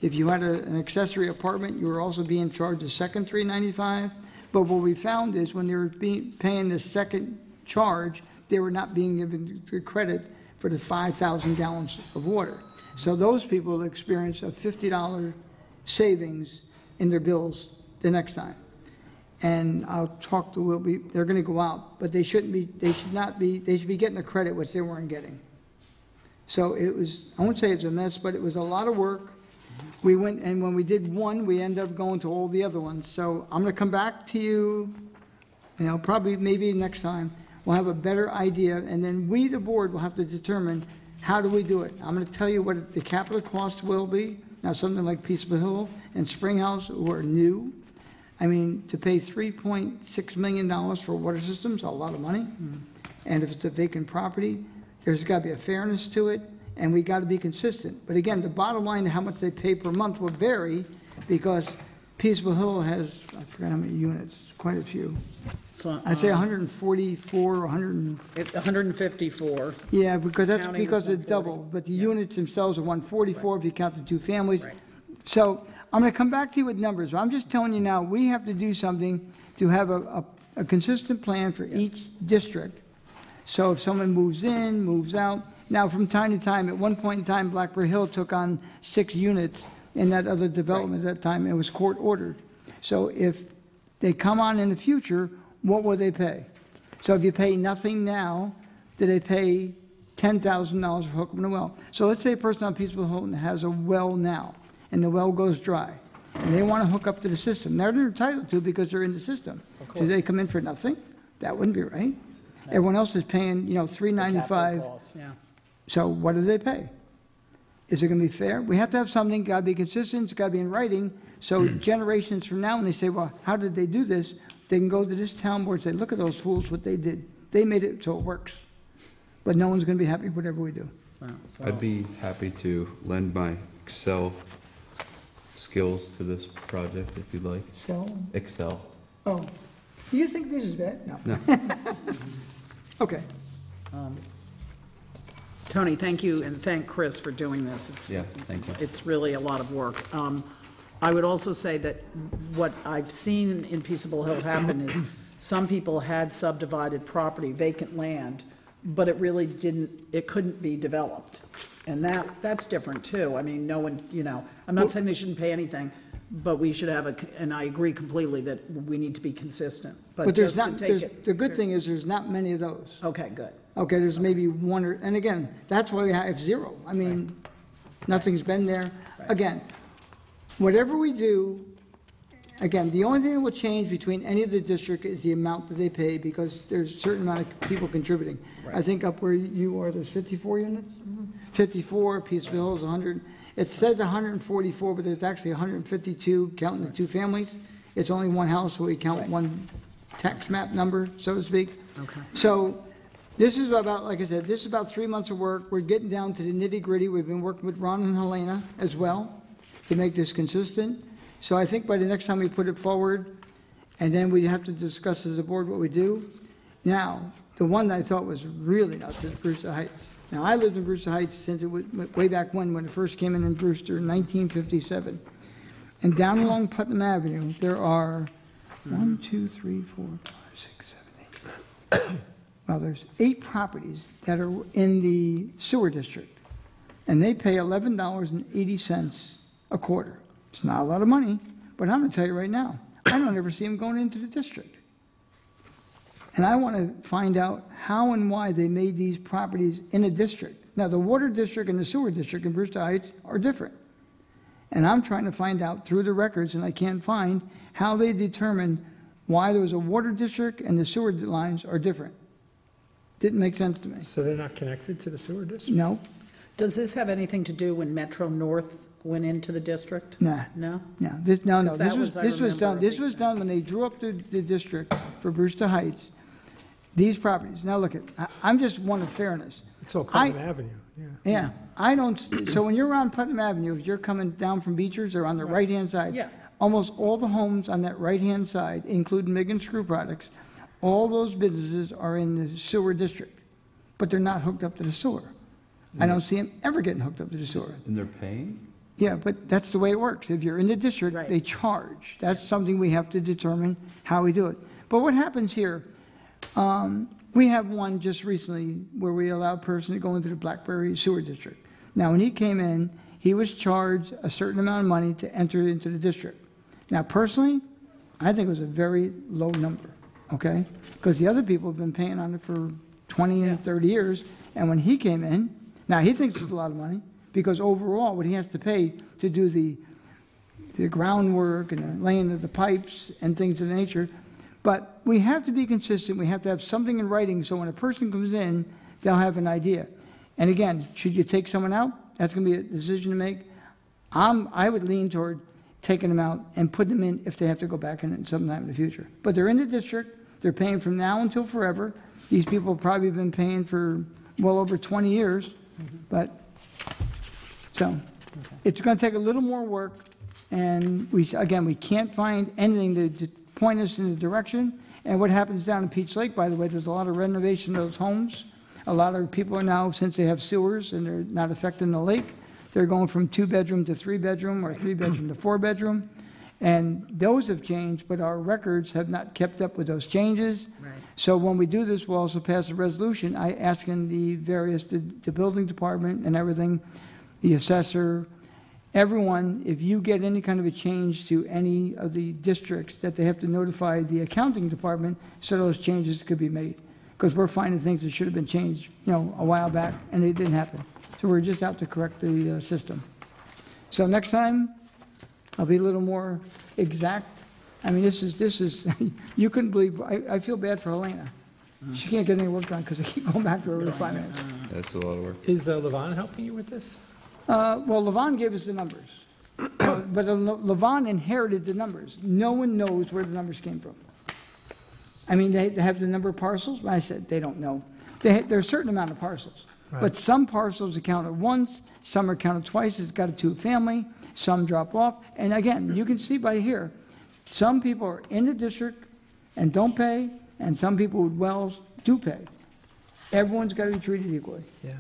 [SPEAKER 1] if you had an accessory apartment, you were also being charged a second $395. But what we found is when they were paying the second charge, they were not being given the credit for the 5,000 gallons of water. So those people experience a $50 savings in their bills the next time. And I'll talk to, they're gonna go out, but they should be getting the credit which they weren't getting. So it was, I won't say it's a mess, but it was a lot of work. We went, and when we did one, we ended up going to all the other ones. So I'm gonna come back to you, probably maybe next time. We'll have a better idea, and then we, the board, will have to determine how do we do it. I'm gonna tell you what the capital cost will be. Now, something like Peaceful Hill and Springhouse, who are new, I mean, to pay $3.6 million for water systems, a lot of money. And if it's a vacant property, there's got to be a fairness to it, and we got to be consistent. But again, the bottom line, how much they pay per month will vary, because Peaceful Hill has, I forgot how many units, quite a few.
[SPEAKER 5] So,
[SPEAKER 1] I'd say 144, 100.
[SPEAKER 5] 154.
[SPEAKER 1] Yeah, because that's
[SPEAKER 5] Counting is
[SPEAKER 1] because it's
[SPEAKER 5] 140.
[SPEAKER 1] double, but the units themselves are 144 if you count the two families.
[SPEAKER 5] Right.
[SPEAKER 1] So I'm going to come back to you with numbers, but I'm just telling you now, we have to do something to have a consistent plan for each district. So if someone moves in, moves out, now from time to time, at one point in time, Blackbird Hill took on 6 units in that other development at that time, it was court ordered. So if they come on in the future, what will they pay? So if you pay nothing now, do they pay $10,000 for hookup in a well? So let's say a person on Peaceful Hill has a well now, and the well goes dry, and they want to hook up to the system. They're entitled to because they're in the system. So they come in for nothing? That wouldn't be right. Everyone else is paying, $395.
[SPEAKER 5] Yeah.
[SPEAKER 1] So what do they pay? Is it going to be fair? We have to have something, got to be consistent, it's got to be in writing, so generations from now, when they say, well, how did they do this? They can go to this town board and say, look at those fools, what they did. They made it so it works. But no one's going to be happy with whatever we do.
[SPEAKER 6] I'd be happy to lend my Excel skills to this project if you'd like.
[SPEAKER 1] So,
[SPEAKER 6] Excel.
[SPEAKER 1] oh, do you think this is bad? No.
[SPEAKER 6] No.
[SPEAKER 1] Okay.
[SPEAKER 5] Tony, thank you, and thank Chris for doing this.
[SPEAKER 6] Yeah, thank you.
[SPEAKER 5] It's really a lot of work. I would also say that what I've seen in Peaceable Hill happen is some people had subdivided property, vacant land, but it really couldn't be developed. And that's different too. I mean, no one, I'm not saying they shouldn't pay anything, but we should have and I agree completely that we need to be consistent.
[SPEAKER 1] But there's
[SPEAKER 5] just to
[SPEAKER 1] not,
[SPEAKER 5] take it.
[SPEAKER 1] the good thing is there's not many of those.
[SPEAKER 5] Okay, good.
[SPEAKER 1] Okay, there's maybe one or, and again, that's why we have 0. I mean, nothing's been there. Again, whatever we do, again, the only thing that will change between any of the district is the amount that they pay, because there's a certain amount of people contributing. I think up where you are, there's 54 units? 54, Peaceful Hill is 100. It says 144, but there's actually 152 counting the 2 families. It's only one house, so we count one tax map number, so to speak.
[SPEAKER 5] Okay.
[SPEAKER 1] So this is about, like I said, this is about 3 months of work. We're getting down to the nitty-gritty. We've been working with Ron and Helena as well to make this consistent. So I think by the next time we put it forward, and then we have to discuss as a board what we do. Now, the one that I thought was really nuts is Brewster Heights. Now, I lived in Brewster Heights since it was way back when it first came in Brewster in 1957. And down along Putnam Avenue, there are 1, 2, 3, 4, 5, 6, 7, 8. Well, there's 8 properties that are in the sewer district, and they pay $11.80 a quarter. It's not a lot of money, but I'm going to tell you right now, I don't ever see them going into the district. And I want to find out how and why they made these properties in a district. Now, the water district and the sewer district in Brewster Heights are different. And I'm trying to find out through the records, and I can't find how they determined why there was a water district and the sewer lines are different. Didn't make sense to me.
[SPEAKER 4] So they're not connected to the sewer district?
[SPEAKER 1] No,
[SPEAKER 5] Does this have anything to do when Metro North went into the district?
[SPEAKER 1] nah.
[SPEAKER 5] No?
[SPEAKER 1] No, this, no, no,
[SPEAKER 5] 'Cause
[SPEAKER 1] this
[SPEAKER 5] that
[SPEAKER 1] was,
[SPEAKER 5] was, I
[SPEAKER 1] this was done,
[SPEAKER 5] remember,
[SPEAKER 1] this was done when they drew up the district for Brewster Heights, these properties. Now, look, I'm just one of fairness.
[SPEAKER 4] It's all Putnam Avenue, yeah.
[SPEAKER 1] Yeah, I don't, so when you're around Putnam Avenue, if you're coming down from Beechers or on the right-hand side,
[SPEAKER 5] Yeah.
[SPEAKER 1] almost all the homes on that right-hand side, including Migan Screw Products, all those businesses are in the sewer district, but they're not hooked up to the sewer. I don't see them ever getting hooked up to the sewer.
[SPEAKER 6] And they're paying?
[SPEAKER 1] Yeah, but that's the way it works. If you're in the district,
[SPEAKER 5] Right.
[SPEAKER 1] they charge. That's something we have to determine how we do it. But what happens here, we have one just recently where we allowed a person to go into the Blackberry Sewer District. Now, when he came in, he was charged a certain amount of money to enter into the district. Now, personally, I think it was a very low number, okay? Because the other people have been paying on it for 20 and 30 years, and when he came in, now he thinks it's a lot of money, because overall, what he has to pay to do the groundwork and the laying of the pipes and things of that nature. But we have to be consistent. We have to have something in writing, so when a person comes in, they'll have an idea. And again, should you take someone out? That's going to be a decision to make. I would lean toward taking them out and putting them in if they have to go back in sometime in the future. But they're in the district. They're paying from now until forever. These people have probably been paying for well over 20 years. But, so, it's going to take a little more work. And again, we can't find anything to point us in the direction. And what happens down in Peach Lake, by the way, there's a lot of renovation of those homes. A lot of people are now, since they have sewers and they're not affecting the lake, they're going from 2-bedroom to 3-bedroom or 3-bedroom to 4-bedroom. And those have changed, but our records have not kept up with those changes.
[SPEAKER 5] Right.
[SPEAKER 1] So when we do this, we'll also pass a resolution asking the building department and everything, the assessor, everyone, if you get any kind of a change to any of the districts, that they have to notify the accounting department so those changes could be made. Because we're finding things that should have been changed, a while back, and it didn't happen. So we're just out to correct the system. So next time, I'll be a little more exact. I mean, this is you couldn't believe, I feel bad for Helena. She can't get any work done because I keep going back to her every 5 minutes.
[SPEAKER 6] That's a lot of work.
[SPEAKER 4] Is Levon helping you with this?
[SPEAKER 1] Well, Levon gave us the numbers. But Levon inherited the numbers. No one knows where the numbers came from. I mean, they have the number of parcels. I said, they don't know. There are a certain amount of parcels.
[SPEAKER 4] Right.
[SPEAKER 1] But some parcels are counted once, some are counted twice. It's got a 2-family, some drop off. And again, you can see by here, some people are in the district and don't pay, and some people with wells do pay. Everyone's got to be treated equally.
[SPEAKER 4] Yeah.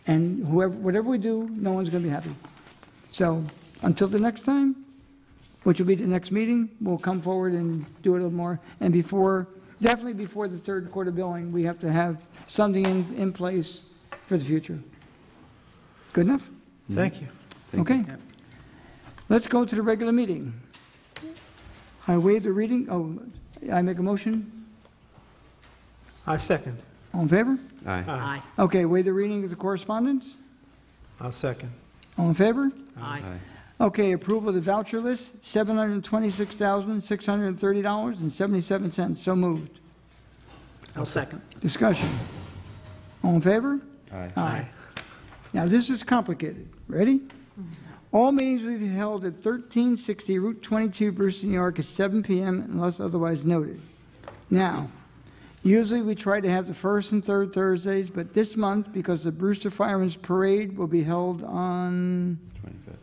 [SPEAKER 1] And whatever we do, no one's going to be happy. So until the next time, which will be the next meeting, we'll come forward and do it a little more. And definitely before the third quarter billing, we have to have something in place for the future. Good enough?
[SPEAKER 4] Thank you.
[SPEAKER 1] Okay. Let's go to the regular meeting. I waive the reading. I make a motion.
[SPEAKER 4] I second.
[SPEAKER 1] All in favor?
[SPEAKER 6] Aye.
[SPEAKER 5] Aye.
[SPEAKER 1] Okay, waive the reading of the correspondence.
[SPEAKER 4] I'll second.
[SPEAKER 1] All in favor?
[SPEAKER 5] Aye.
[SPEAKER 1] Okay, approval of the voucher list, $726,630.77. So moved.
[SPEAKER 5] I'll second.
[SPEAKER 1] Discussion. All in favor?
[SPEAKER 6] Aye.
[SPEAKER 1] Aye. Now, this is complicated. Ready? All meetings will be held at 1360 Route 22, Brewster, New York, at 7 p.m. unless otherwise noted. Now, usually we try to have the first and third Thursdays, but this month, because the Brewster Firemen's Parade will be held on
[SPEAKER 6] 25th.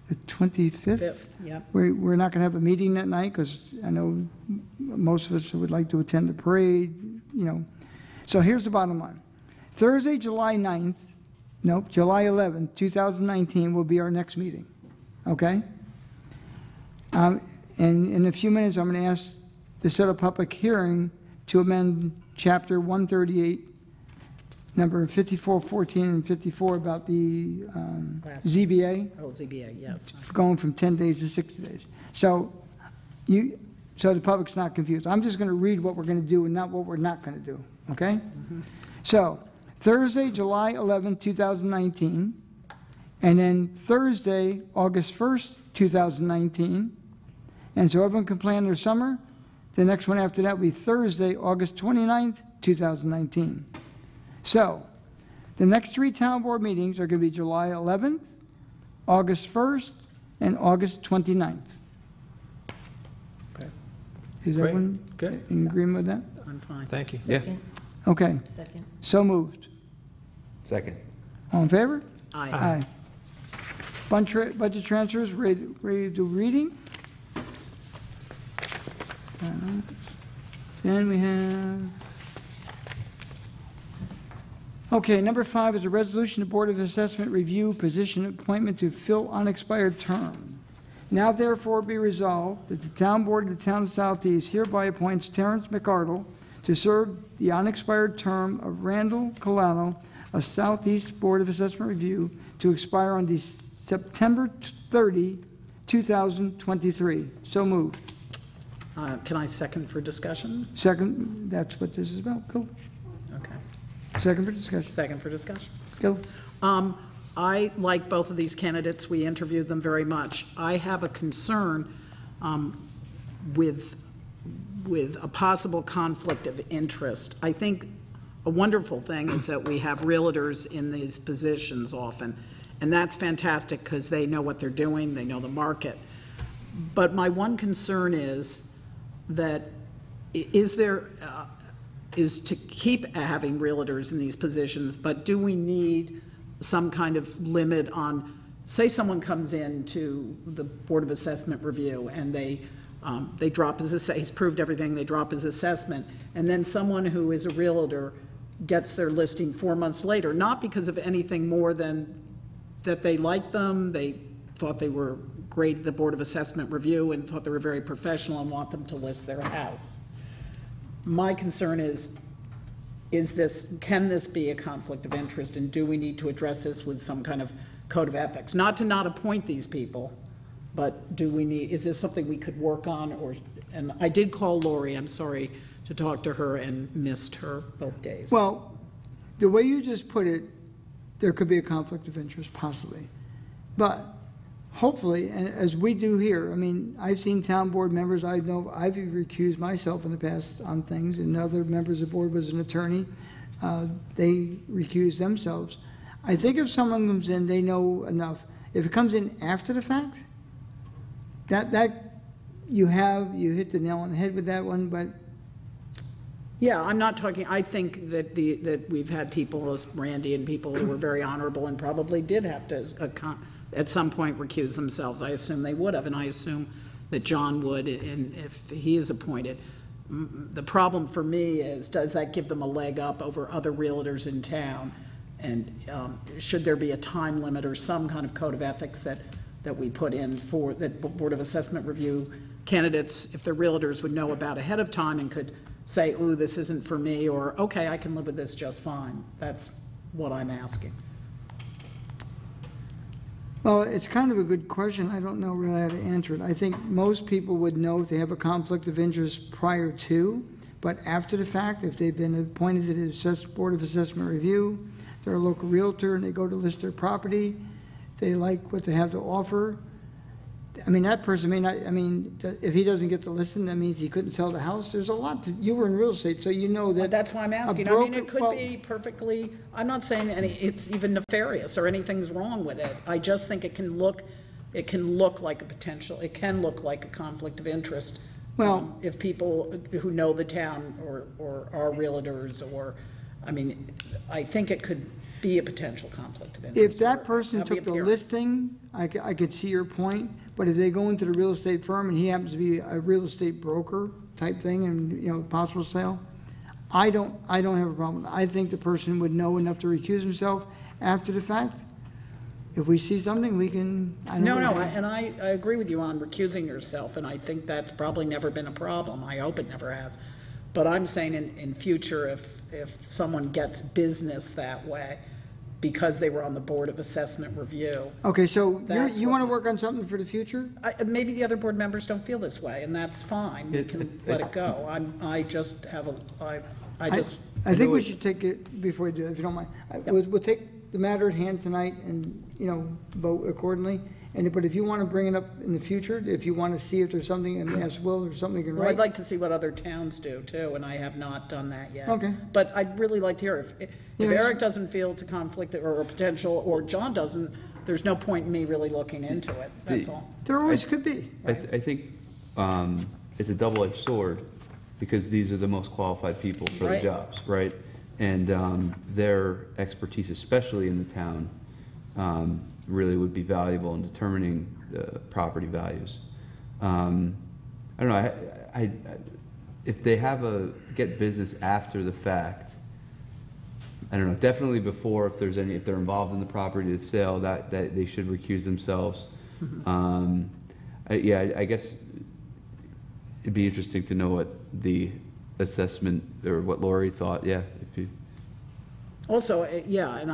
[SPEAKER 1] the 25th.
[SPEAKER 5] Fifth, yep.
[SPEAKER 1] We're not going to have a meeting that night because I know most of us would like to attend the parade, So here's the bottom line. Thursday, July 11th, 2019 will be our next meeting, okay? And in a few minutes, I'm going to ask to set a public hearing to amend Chapter 138, number 5414 and 54 about the ZBA.
[SPEAKER 5] Oh, ZBA, yes.
[SPEAKER 1] Going from 10 days to 60 days. So the public's not confused. I'm just going to read what we're going to do and not what we're not going to do, okay? So Thursday, July 11, 2019, and then Thursday, August 1st, 2019, and so everyone can plan their summer. The next one after that will be Thursday, August 29th, 2019. So the next 3 town board meetings are going to be July 11th, August 1st, and August 29th.
[SPEAKER 4] Okay.
[SPEAKER 1] Is
[SPEAKER 4] Great.
[SPEAKER 1] everyone
[SPEAKER 4] Good.
[SPEAKER 1] in agreement with that?
[SPEAKER 5] I'm fine.
[SPEAKER 4] Thank you.
[SPEAKER 6] Yeah.
[SPEAKER 2] Second.
[SPEAKER 1] Okay,
[SPEAKER 2] Second.
[SPEAKER 1] so moved.
[SPEAKER 6] Second.
[SPEAKER 1] All in favor?
[SPEAKER 5] Aye.
[SPEAKER 1] Aye. Budget transfers, ready to do reading. Then we have, Okay, number 5 is a resolution to Board of Assessment review position appointment to fill unexpired term. Now therefore be resolved that the Town Board of the Town of Southeast hereby appoints Terrence McArdle to serve the unexpired term of Randall Colano of Southeast Board of Assessment Review to expire on September 30, 2023. So moved.
[SPEAKER 5] Can I second for discussion?
[SPEAKER 1] Second, that's what this is about. Go.
[SPEAKER 5] Okay.
[SPEAKER 1] Second for discussion.
[SPEAKER 5] Second for discussion.
[SPEAKER 1] Go.
[SPEAKER 5] I like both of these candidates. We interviewed them very much. I have a concern with a possible conflict of interest. I think a wonderful thing is that we have realtors in these positions often, and that's fantastic because they know what they're doing, they know the market. But my one concern is that is to keep having realtors in these positions, but do we need some kind of limit on, say someone comes in to the Board of Assessment review and they drop his assessment, he's proved everything, they drop his assessment, and then someone who is a realtor gets their listing 4 months later, not because of anything more than that they liked them, they thought they were great at the Board of Assessment review and thought they were very professional and want them to list their house. My concern is can this be a conflict of interest, and do we need to address this with some kind of code of ethics? Not to not appoint these people, but is this something we could work on? And I did call Lori, I'm sorry, to talk to her and missed her both days.
[SPEAKER 1] Well, the way you just put it, there could be a conflict of interest, possibly. But hopefully, and as we do here, I mean, I've seen town board members, I know I've recused myself in the past on things, and other members of the board was an attorney. They recuse themselves. I think if someone comes in, they know enough. If it comes in after the fact, that you hit the nail on the head with that one, but
[SPEAKER 5] yeah, I'm not talking, I think that that we've had people, Randy and people who were very honorable and probably did have to at some point recuse themselves. I assume they would have, and I assume that John would, and if he is appointed. The problem for me is, does that give them a leg up over other realtors in town? And should there be a time limit or some kind of code of ethics that we put in for that Board of Assessment review candidates, if they're realtors, would know about ahead of time and could say, ooh, this isn't for me, or okay, I can live with this just fine. That's what I'm asking.
[SPEAKER 1] well, it's kind of a good question. I don't know really how to answer it. I think most people would know if they have a conflict of interest prior to, but after the fact, if they've been appointed to the Board of Assessment Review, they're a local realtor and they go to list their property, they like what they have to offer. I mean, that person may not, I mean, if he doesn't get the listing, that means he couldn't sell the house. There's a lot you were in real estate, so you know that.
[SPEAKER 5] But that's why I'm asking. I mean, it could
[SPEAKER 1] well,
[SPEAKER 5] be perfectly, I'm not saying it's even nefarious or anything's wrong with it. I just think it can look like a potential, it can look like a conflict of interest.
[SPEAKER 1] Well,
[SPEAKER 5] if people who know the town or are realtors, or, I mean, I think it could be a potential conflict of interest.
[SPEAKER 1] if that person
[SPEAKER 5] have the
[SPEAKER 1] took the
[SPEAKER 5] appearance.
[SPEAKER 1] listing, I could see your point, but if they go into the real estate firm and he happens to be a real estate broker type thing and, you know, possible sale, I don't have a problem. I think the person would know enough to recuse himself after the fact. If we see something, we can,
[SPEAKER 5] No, and I agree with you on recusing yourself, and I think that's probably never been a problem. I hope it never has. But I'm saying in future, if someone gets business that way because they were on the Board of Assessment Review.
[SPEAKER 1] Okay, so
[SPEAKER 5] That's
[SPEAKER 1] you
[SPEAKER 5] what-
[SPEAKER 1] want to work on something for the future?
[SPEAKER 5] Maybe the other board members don't feel this way, and that's fine. We can let it go. I just have
[SPEAKER 1] I think we should take it before we do it, if you don't mind. We'll take the matter at hand tonight and, you know, vote accordingly. But if you want to bring it up in the future, if you want to see if there's something, and ask Will, or something you can
[SPEAKER 5] Well, I'd
[SPEAKER 1] write.
[SPEAKER 5] like to see what other towns do too, and I have not done that yet.
[SPEAKER 1] Okay.
[SPEAKER 5] But I'd really like to hear if
[SPEAKER 1] Yes.
[SPEAKER 5] Eric doesn't feel it's a conflict or a potential, or John doesn't, there's no point in me really looking into it, that's all.
[SPEAKER 1] There always could be.
[SPEAKER 6] I think it's a double-edged sword, because these are the most qualified people for the
[SPEAKER 5] Right.
[SPEAKER 6] jobs, right? And their expertise, especially in the town, really would be valuable in determining the property values. I don't know, if they get business after the fact, I don't know, definitely before, if there's any, if they're involved in the property to sale, that they should recuse themselves. I guess it'd be interesting to know what the assessment, or what Lori thought, if you,
[SPEAKER 5] Also, yeah, and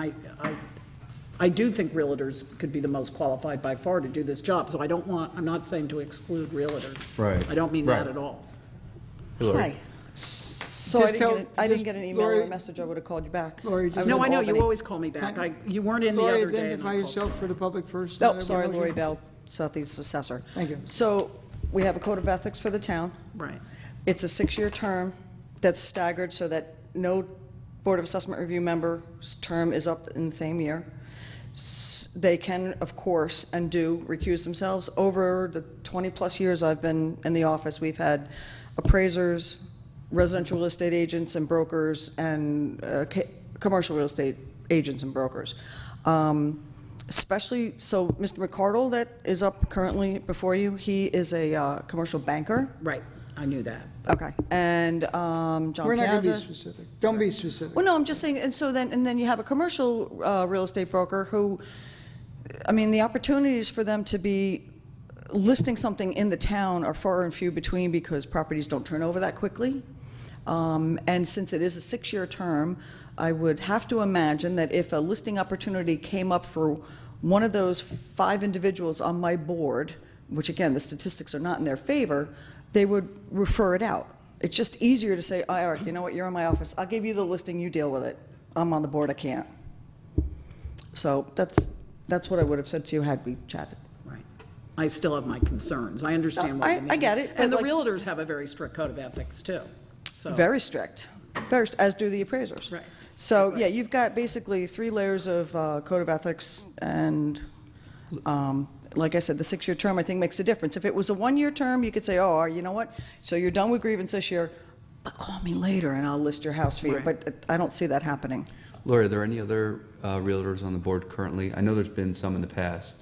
[SPEAKER 5] I do think realtors could be the most qualified by far to do this job, so I'm not saying to exclude realtors.
[SPEAKER 6] Right.
[SPEAKER 5] I don't mean that
[SPEAKER 6] Right.
[SPEAKER 5] at all.
[SPEAKER 6] Hey, Lori.
[SPEAKER 7] Hi. So I didn't get an email or
[SPEAKER 1] Lori-
[SPEAKER 7] a message, I would have called you back.
[SPEAKER 1] Lori, just-
[SPEAKER 7] was
[SPEAKER 5] No,
[SPEAKER 7] in
[SPEAKER 5] I know, you
[SPEAKER 7] Albany.
[SPEAKER 5] always call me back. You weren't in the
[SPEAKER 1] Lori,
[SPEAKER 5] other day. and
[SPEAKER 1] identify
[SPEAKER 5] I called
[SPEAKER 1] yourself
[SPEAKER 5] you.
[SPEAKER 1] for the public first.
[SPEAKER 7] Oh, sorry,
[SPEAKER 1] Roger.
[SPEAKER 7] Lori Bell, Southeast Assessor.
[SPEAKER 1] Thank you.
[SPEAKER 7] So we have a code of ethics for the town.
[SPEAKER 5] Right.
[SPEAKER 7] It's a 6-year term that's staggered so that no Board of Assessment Review member's term is up in the same year. They can, of course, and do recuse themselves. Over the 20-plus years I've been in the office, we've had appraisers, residential real estate agents and brokers, and commercial real estate agents and brokers. Especially, so Mr. McCardle that is up currently before you, he is a commercial banker.
[SPEAKER 5] Right, I knew that.
[SPEAKER 7] Okay, and John
[SPEAKER 1] We're not going to be
[SPEAKER 7] Piazza.
[SPEAKER 1] specific. Don't be specific.
[SPEAKER 7] Well, no, I'm just saying, and so then you have a commercial real estate broker who, I mean, the opportunities for them to be listing something in the town are far and few between because properties don't turn over that quickly. And since it is a 6-year term, I would have to imagine that if a listing opportunity came up for one of those 5 individuals on my board, which again, the statistics are not in their favor, they would refer it out. It's just easier to say, oh, Eric, you know what, you're in my office. I'll give you the listing, you deal with it. I'm on the board, I can't. So that's what I would have said to you had we chatted.
[SPEAKER 5] Right. I still have my concerns. I understand what you mean.
[SPEAKER 7] I get it, but
[SPEAKER 5] And the
[SPEAKER 7] like-
[SPEAKER 5] realtors have a very strict code of ethics, too. So,
[SPEAKER 7] Very strict, as do the appraisers.
[SPEAKER 5] Right.
[SPEAKER 7] So, yeah, you've got basically 3 layers of code of ethics, and like I said, the 6-year term, I think, makes a difference. If it was a 1-year term, you could say, oh, you know what, so you're done with grievance this year, but call me later and I'll list your house for you.
[SPEAKER 5] Right.
[SPEAKER 7] But I don't see that happening.
[SPEAKER 6] Lori, are there any other realtors on the board currently? I know there's been some in the past.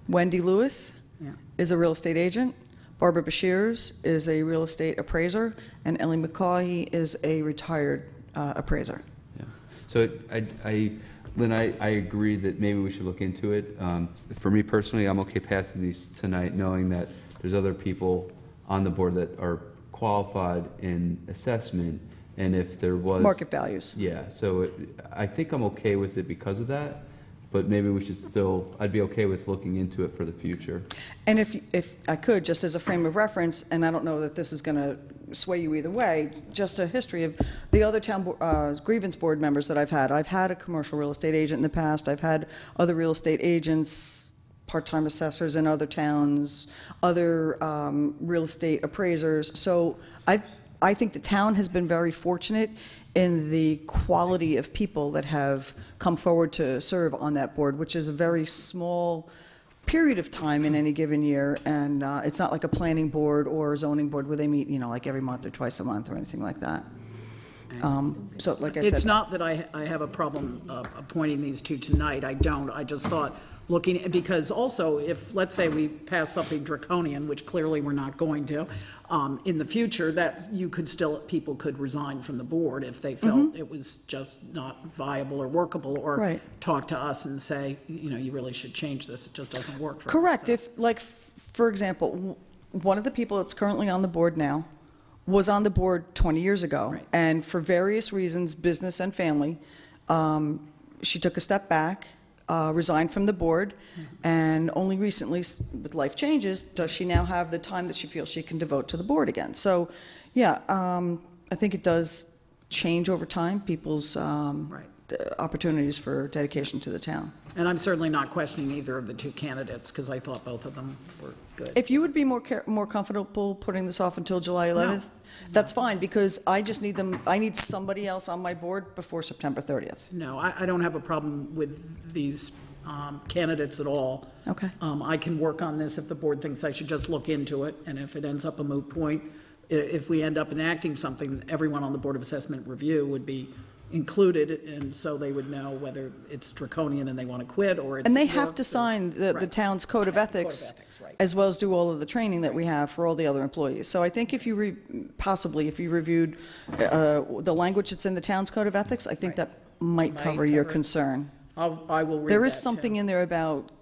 [SPEAKER 7] Wendy Lewis
[SPEAKER 5] Yeah.
[SPEAKER 7] is a real estate agent. Barbara Bashirs is a real estate appraiser, and Ellie McCaughey is a retired appraiser.
[SPEAKER 6] Yeah. So Lynn, I agree that maybe we should look into it. For me personally, I'm okay passing these tonight, knowing that there's other people on the board that are qualified in assessment, and if there was...
[SPEAKER 7] Market values.
[SPEAKER 6] Yeah, so I think I'm okay with it because of that, but maybe we should still, I'd be okay with looking into it for the future.
[SPEAKER 7] And if I could, just as a frame of reference, and I don't know that this is going to sway you either way, just a history of the other town grievance board members that I've had. I've had a commercial real estate agent in the past. I've had other real estate agents, part-time assessors in other towns, other real estate appraisers. So I think the town has been very fortunate in the quality of people that have come forward to serve on that board, which is a very small period of time in any given year, and it's not like a planning board or a zoning board where they meet, you know, like every month or twice a month or anything like that. So, like I said,
[SPEAKER 5] It's not that I have a problem appointing these 2 tonight. I don't. I just thought, looking, because also, if, let's say we pass something draconian, which clearly we're not going to, in the future, that you could still, people could resign from the board if they felt it was just not viable or workable, or
[SPEAKER 7] Right.
[SPEAKER 5] talk to us and say, you know, you really should change this. It just doesn't work for us.
[SPEAKER 7] correct.
[SPEAKER 5] So-
[SPEAKER 7] If, like, for example, one of the people that's currently on the board now was on the board 20 years ago.
[SPEAKER 5] Right.
[SPEAKER 7] And for various reasons, business and family, she took a step back, resigned from the board, and only recently, with life changes, does she now have the time that she feels she can devote to the board again. So, yeah, I think it does change over time, people's opportunities for dedication to the town.
[SPEAKER 5] And I'm certainly not questioning either of the 2 candidates, because I thought both of them were good.
[SPEAKER 7] If you would be more comfortable putting this off until July 11th, that's fine, because I just need I need somebody else on my board before September 30th.
[SPEAKER 5] No, I don't have a problem with these candidates at all.
[SPEAKER 7] Okay.
[SPEAKER 5] I can work on this if the board thinks I should just look into it, and if it ends up a moot point, if we end up enacting something, everyone on the Board of Assessment Review would be included, and so they would know whether it's draconian and they want to quit, or it's.
[SPEAKER 7] And they have
[SPEAKER 5] works
[SPEAKER 7] to
[SPEAKER 5] or-
[SPEAKER 7] sign the
[SPEAKER 5] Right.
[SPEAKER 7] town's code of ethics,
[SPEAKER 5] right.
[SPEAKER 7] as well as do all of the training that we have for all the other employees. So I think if you, possibly, if you reviewed the language that's in the town's code of ethics, I think that might
[SPEAKER 5] Might
[SPEAKER 7] cover your
[SPEAKER 5] cover it.
[SPEAKER 7] concern.
[SPEAKER 5] I will read
[SPEAKER 7] There is
[SPEAKER 5] that, too.
[SPEAKER 7] something in there about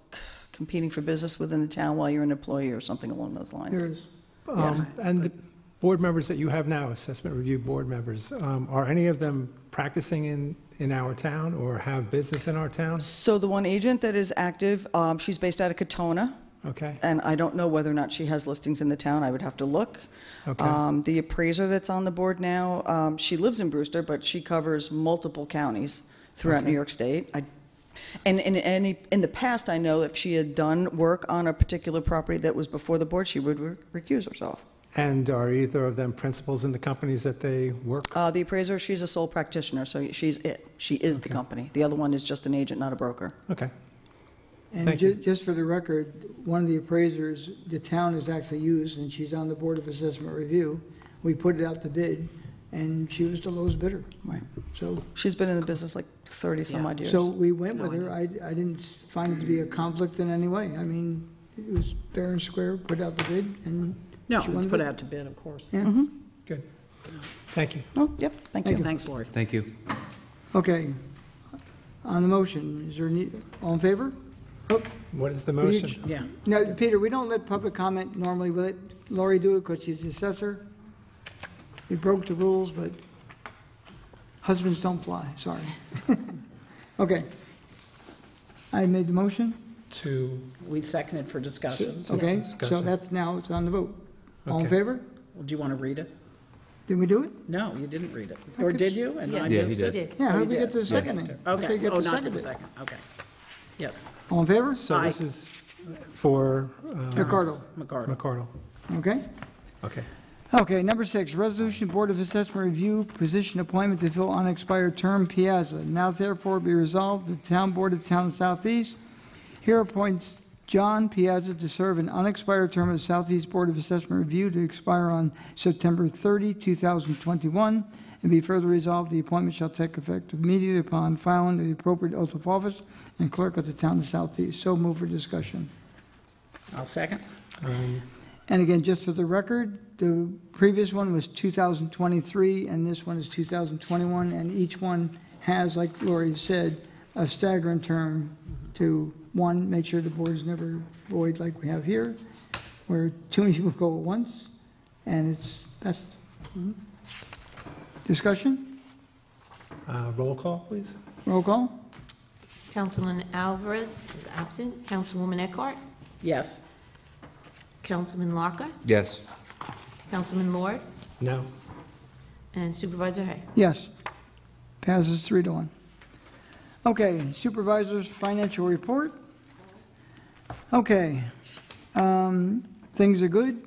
[SPEAKER 7] competing for business within the town while you're an employee or something along those lines.
[SPEAKER 1] There's,
[SPEAKER 4] And the board members that you have now, assessment review board members, are any of them practicing in our town or have business in our town?
[SPEAKER 7] So the one agent that is active, she's based out of Katona,
[SPEAKER 4] Okay,
[SPEAKER 7] and I don't know whether or not she has listings in the town. I would have to look.
[SPEAKER 4] okay.
[SPEAKER 7] The appraiser that's on the board now, she lives in Brewster, but she covers multiple counties throughout New York State. And in the past, I know if she had done work on a particular property that was before the board, she would recuse herself.
[SPEAKER 4] And are either of them principals in the companies that they work?
[SPEAKER 7] The appraiser, she's a sole practitioner, so she's it. She is the company. The other one is just an agent, not a broker.
[SPEAKER 4] Okay,
[SPEAKER 1] and
[SPEAKER 4] Thank you.
[SPEAKER 1] just for the record, one of the appraisers, the town has actually used, and she's on the Board of Assessment Review. We put it out to bid, and she was the lowest bidder.
[SPEAKER 7] Right.
[SPEAKER 1] So,
[SPEAKER 7] She's been in the business like 30-some-odd years.
[SPEAKER 1] so we went with her. I didn't find it to be a conflict in any way. I mean, it was fair and square, put out the bid, and
[SPEAKER 5] No,
[SPEAKER 1] she
[SPEAKER 5] it's
[SPEAKER 1] won the
[SPEAKER 5] put
[SPEAKER 1] bid.
[SPEAKER 5] out to bid, of course.
[SPEAKER 1] Yeah.
[SPEAKER 4] good. Thank you.
[SPEAKER 7] Oh, yep, thank you.
[SPEAKER 5] Thanks, Lori.
[SPEAKER 6] Thank you.
[SPEAKER 1] Okay. On the motion, is there any, all in favor? Oh,
[SPEAKER 4] What is the
[SPEAKER 1] we
[SPEAKER 4] motion?
[SPEAKER 1] each-
[SPEAKER 5] Yeah.
[SPEAKER 1] No, Peter, we don't let public comment normally. We let Lori do it because she's the assessor. We broke the rules, but husbands don't fly, sorry. Okay. I made the motion,
[SPEAKER 4] To,
[SPEAKER 5] We seconded for discussion.
[SPEAKER 1] okay? So
[SPEAKER 4] Discussion.
[SPEAKER 1] that's now, it's on the vote. All in
[SPEAKER 4] Okay.
[SPEAKER 1] favor?
[SPEAKER 5] Do you want to read it?
[SPEAKER 1] Did we do it?
[SPEAKER 5] No, you didn't read it. Or did you? And I
[SPEAKER 6] Yeah, he
[SPEAKER 5] missed
[SPEAKER 6] did.
[SPEAKER 5] it?
[SPEAKER 1] Yeah, how
[SPEAKER 5] Oh,
[SPEAKER 1] did we
[SPEAKER 5] you
[SPEAKER 1] get to the
[SPEAKER 5] did.
[SPEAKER 1] seconding? How'd they
[SPEAKER 5] Okay.
[SPEAKER 1] get
[SPEAKER 5] Oh,
[SPEAKER 1] to
[SPEAKER 5] not to the
[SPEAKER 1] second it?
[SPEAKER 5] second. Okay. Yes.
[SPEAKER 1] All in favor?
[SPEAKER 4] so
[SPEAKER 5] Aye.
[SPEAKER 4] this is for?
[SPEAKER 1] Ricardo,
[SPEAKER 5] McCardle.
[SPEAKER 4] McCardle.
[SPEAKER 1] okay?
[SPEAKER 4] Okay.
[SPEAKER 1] Okay, number 6, Resolution Board of Assessment Review, position appointment to fill unexpired term, Piazza. Now therefore be resolved, the Town Board of the Town of Southeast here appoints John Piazza to serve an unexpired term of the Southeast Board of Assessment Review to expire on September 30, 2021, and be further resolved, the appointment shall take effect immediately upon filing of the appropriate oath of office and clerk of the Town of Southeast. So move for discussion.
[SPEAKER 5] I'll second.
[SPEAKER 1] And again, just for the record, the previous one was 2023, and this one is 2021, and each one has, like Lori said, a staggering term to, one, make sure the board is never void like we have here, where too many people go at once, and it's best. Discussion?
[SPEAKER 4] Roll call, please.
[SPEAKER 1] Roll call?
[SPEAKER 2] Councilman Alvarez is absent. Councilwoman Eckhart.
[SPEAKER 5] Yes.
[SPEAKER 2] Councilman Larker.
[SPEAKER 6] Yes.
[SPEAKER 2] Councilman Lord.
[SPEAKER 4] No.
[SPEAKER 2] And Supervisor Hay.
[SPEAKER 1] Yes. Passes 3-1. Okay, Supervisor's Financial Report. Okay, things are good.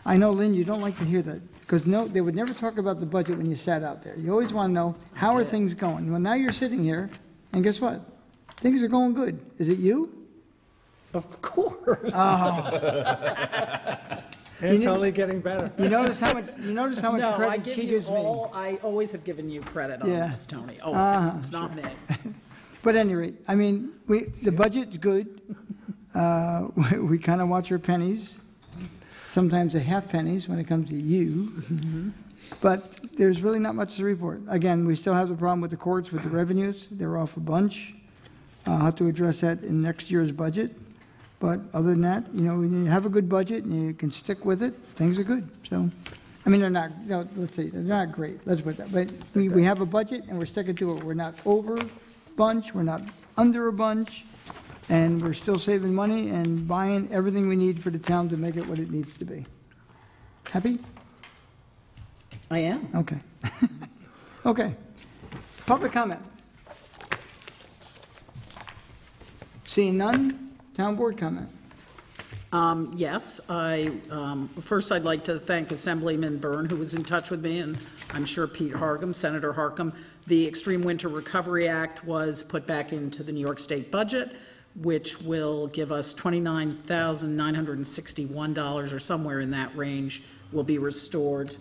[SPEAKER 1] I know, Lynn, you don't like to hear that, because no, they would never talk about the budget when you sat out there. You always want to know, how are things going? Well, now you're sitting here, and guess what? Things are going good. Is it you?
[SPEAKER 5] Of course.
[SPEAKER 4] It's
[SPEAKER 1] know-
[SPEAKER 4] only getting better.
[SPEAKER 1] You notice how much
[SPEAKER 5] No, I
[SPEAKER 1] credit
[SPEAKER 5] give
[SPEAKER 1] she
[SPEAKER 5] you
[SPEAKER 1] gives me?
[SPEAKER 5] all, I always have given you credit on
[SPEAKER 1] Yeah.
[SPEAKER 5] this, Tony. Always. It's not me.
[SPEAKER 1] But at any rate, I mean, the budget's good. We kind of watch our pennies, sometimes a half pennies when it comes to you. But there's really not much to report. Again, we still have the problem with the courts, with the revenues. They're off a bunch. I'll have to address that in next year's budget. But other than that, you know, when you have a good budget and you can stick with it, things are good. So, I mean, they're not, no, let's see, they're not great, let's put that. But we have a budget and we're sticking to it. We're not over a bunch, we're not under a bunch, and we're still saving money and buying everything we need for the town to make it what it needs to be. Happy?
[SPEAKER 5] I am.
[SPEAKER 1] Okay. Okay. Public comment. Seeing none, town board comment.
[SPEAKER 5] Yes, first I'd like to thank Assemblyman Byrne, who was in touch with me, and I'm sure Pete Hargum, Senator Hargum. The Extreme Winter Recovery Act was put back into the New York State budget, which will give us $29,961 or somewhere in that range will be restored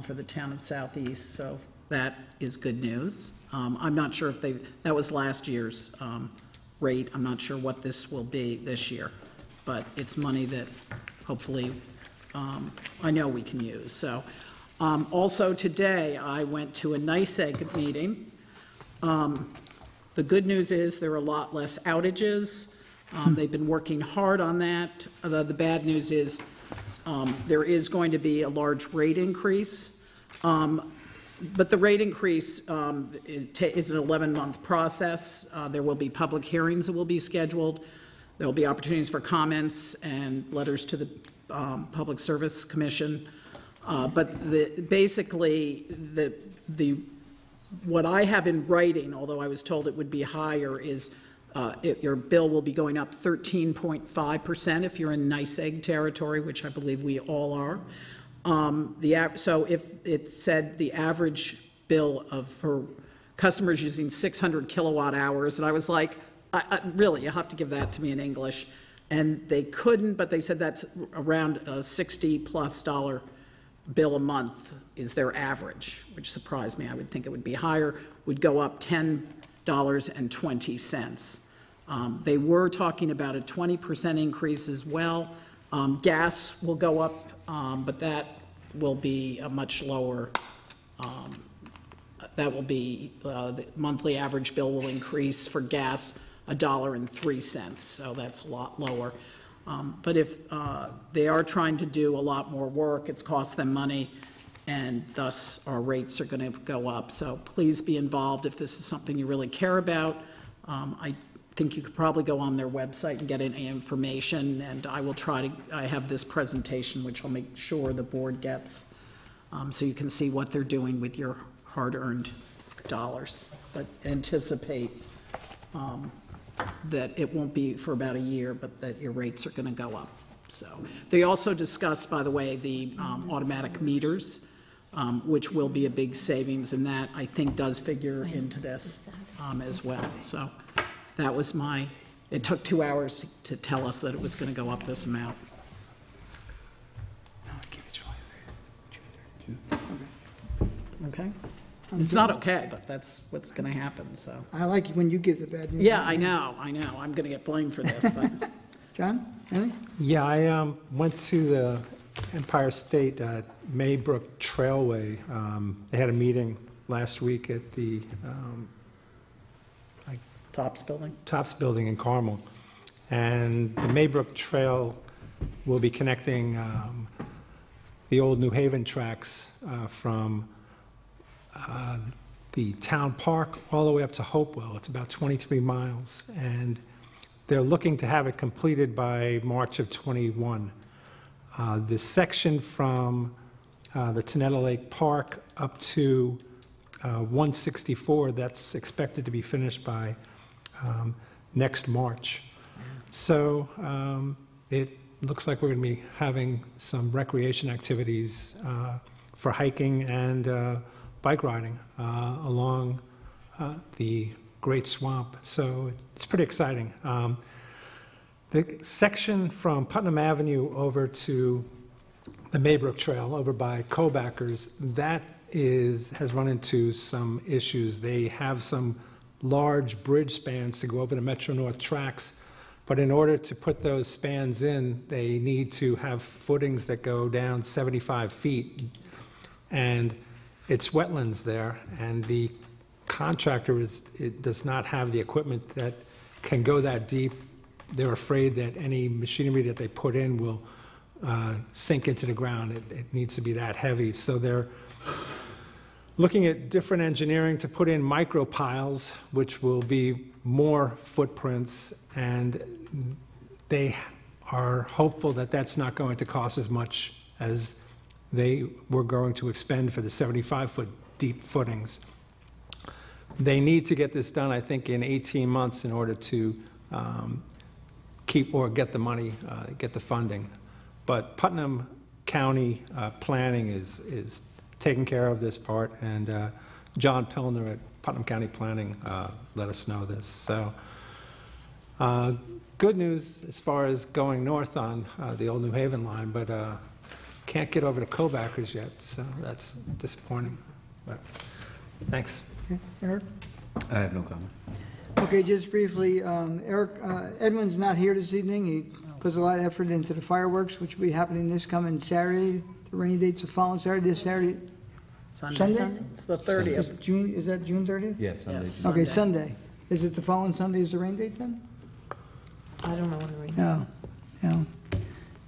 [SPEAKER 5] for the town of Southeast, so that is good news. I'm not sure if that was last year's rate. I'm not sure what this will be this year, but it's money that hopefully I know we can use. So also today, I went to a NYSEG meeting. The good news is there are a lot less outages. They've been working hard on that. The bad news is there is going to be a large rate increase. But the rate increase is an 11-month process. There will be public hearings that will be scheduled. There will be opportunities for comments and letters to the Public Service Commission. But basically, what I have in writing, although I was told it would be higher, is your bill will be going up 13.5% if you're in NYSEG territory, which I believe we all are. So if it said the average bill for customers using 600 kilowatt hours, and I was like, really, you have to give that to me in English. And they couldn't, but they said that's around a $60+ bill a month is their average, which surprised me. I would think it would be higher, would go up $10.20. They were talking about a 20% increase as well. Gas will go up, but that will be a much lower, that will be, the monthly average bill will increase for gas $1.03, so that's a lot lower. But if they are trying to do a lot more work, it's cost them money, and thus our rates are going to go up. So please be involved if this is something you really care about. I think you could probably go on their website and get any information, and I will try to, I have this presentation which I'll make sure the board gets, so you can see what they're doing with your hard-earned dollars. But anticipate that it won't be for about a year, but that your rates are going to go up. So they also discussed, by the way, the automatic meters, which will be a big savings, and that I think does figure into this as well. So that was it took 2 hours to tell us that it was going to go up this amount. Okay? It's not okay, but that's what's going to happen, so.
[SPEAKER 1] I like it when you give the bad news.
[SPEAKER 5] Yeah, I know. I'm going to get blamed for this, but.
[SPEAKER 1] John, anything?
[SPEAKER 4] Yeah, I went to the Empire State Maybrook Trailway. They had a meeting last week at the
[SPEAKER 5] Tops building?
[SPEAKER 4] Tops Building in Carmel. And the Maybrook Trail will be connecting the old New Haven tracks from the town park all the way up to Hopewell. It's about 23 miles. And they're looking to have it completed by March of '21. The section from the Tenetta Lake Park up to 164, that's expected to be finished by next March. So it looks like we're going to be having some recreation activities for hiking and bike riding along the Great Swamp. So it's pretty exciting. The section from Putnam Avenue over to the Maybrook Trail over by Kobackers, that has run into some issues. They have some large bridge spans to go over the Metro-North tracks, but in order to put those spans in, they need to have footings that go down 75 feet. And it's wetlands there, and the contractor does not have the equipment that can go that deep. They're afraid that any machinery that they put in will sink into the ground. It needs to be that heavy. So they're looking at different engineering to put in micro piles, which will be more footprints, and they are hopeful that that's not going to cost as much as they were going to expend for the 75-foot deep footings. They need to get this done, I think, in 18 months in order to get the money, get the funding. But Putnam County Planning is taking care of this part, and John Pillner at Putnam County Planning let us know this. So good news as far as going north on the old New Haven line, but can't get over the co-backers yet, so that's disappointing. But, thanks.
[SPEAKER 1] Eric?
[SPEAKER 6] I have no comment.
[SPEAKER 1] Okay, just briefly, Eric, Edwin's not here this evening. He puts a lot of effort into the fireworks, which will be happening this coming Saturday. The rain date's the following Saturday, this Saturday. Sunday?
[SPEAKER 5] It's the 30th.
[SPEAKER 1] June, is that June 30th?
[SPEAKER 6] Yes, Sunday.
[SPEAKER 5] Yes.
[SPEAKER 1] Okay,
[SPEAKER 5] Sunday.
[SPEAKER 1] Sunday. Is it the following Sunday is the rain date then?
[SPEAKER 2] I don't know when the rain
[SPEAKER 1] No.
[SPEAKER 2] is.
[SPEAKER 1] No.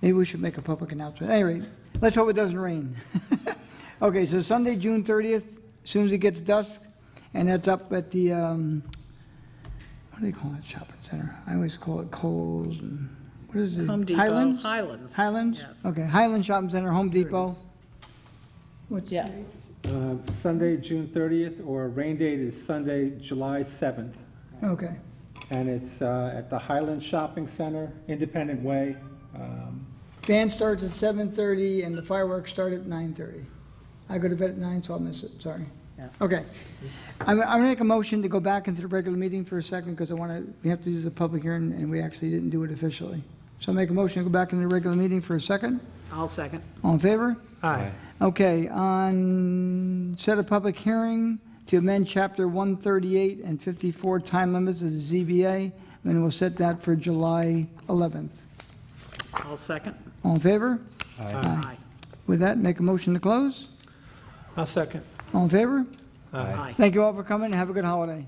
[SPEAKER 1] Maybe we should make a public announcement. Anyway, let's hope it doesn't rain. Okay, so Sunday, June 30th, as soon as it gets dusk, and that's up at the, what do they call that shopping center? I always call it Kohl's and, what is it?
[SPEAKER 5] Home Depot.
[SPEAKER 1] Highlands?
[SPEAKER 5] Highlands.
[SPEAKER 1] Highlands?
[SPEAKER 5] Yes.
[SPEAKER 1] Okay, Highland Shopping Center, Home Depot. What's the
[SPEAKER 5] Yeah.
[SPEAKER 1] date?
[SPEAKER 4] Sunday, June 30th, or rain date is Sunday, July 7th.
[SPEAKER 1] Okay,
[SPEAKER 4] And it's at the Highland Shopping Center, Independent Way.
[SPEAKER 1] band starts at 7:30 and the fireworks start at 9:30. I go to bed at 9, so I'll miss it, sorry.
[SPEAKER 5] Yeah.
[SPEAKER 1] Okay. I'm gonna make a motion to go back into the regular meeting for a second, because we have to do the public hearing, and we actually didn't do it officially. So I'll make a motion to go back into the regular meeting for a second.
[SPEAKER 5] I'll second.
[SPEAKER 1] All in favor?
[SPEAKER 4] Aye.
[SPEAKER 1] Okay, on set a public hearing to amend Chapter 138 and 54 time limits of the ZBA, and we'll set that for July 11th.
[SPEAKER 5] I'll second.
[SPEAKER 1] All in favor?
[SPEAKER 5] Aye.
[SPEAKER 1] With that, make a motion to close.
[SPEAKER 4] I'll second.
[SPEAKER 1] All in favor?
[SPEAKER 5] Aye.
[SPEAKER 1] Thank you all for coming, and have a good holiday.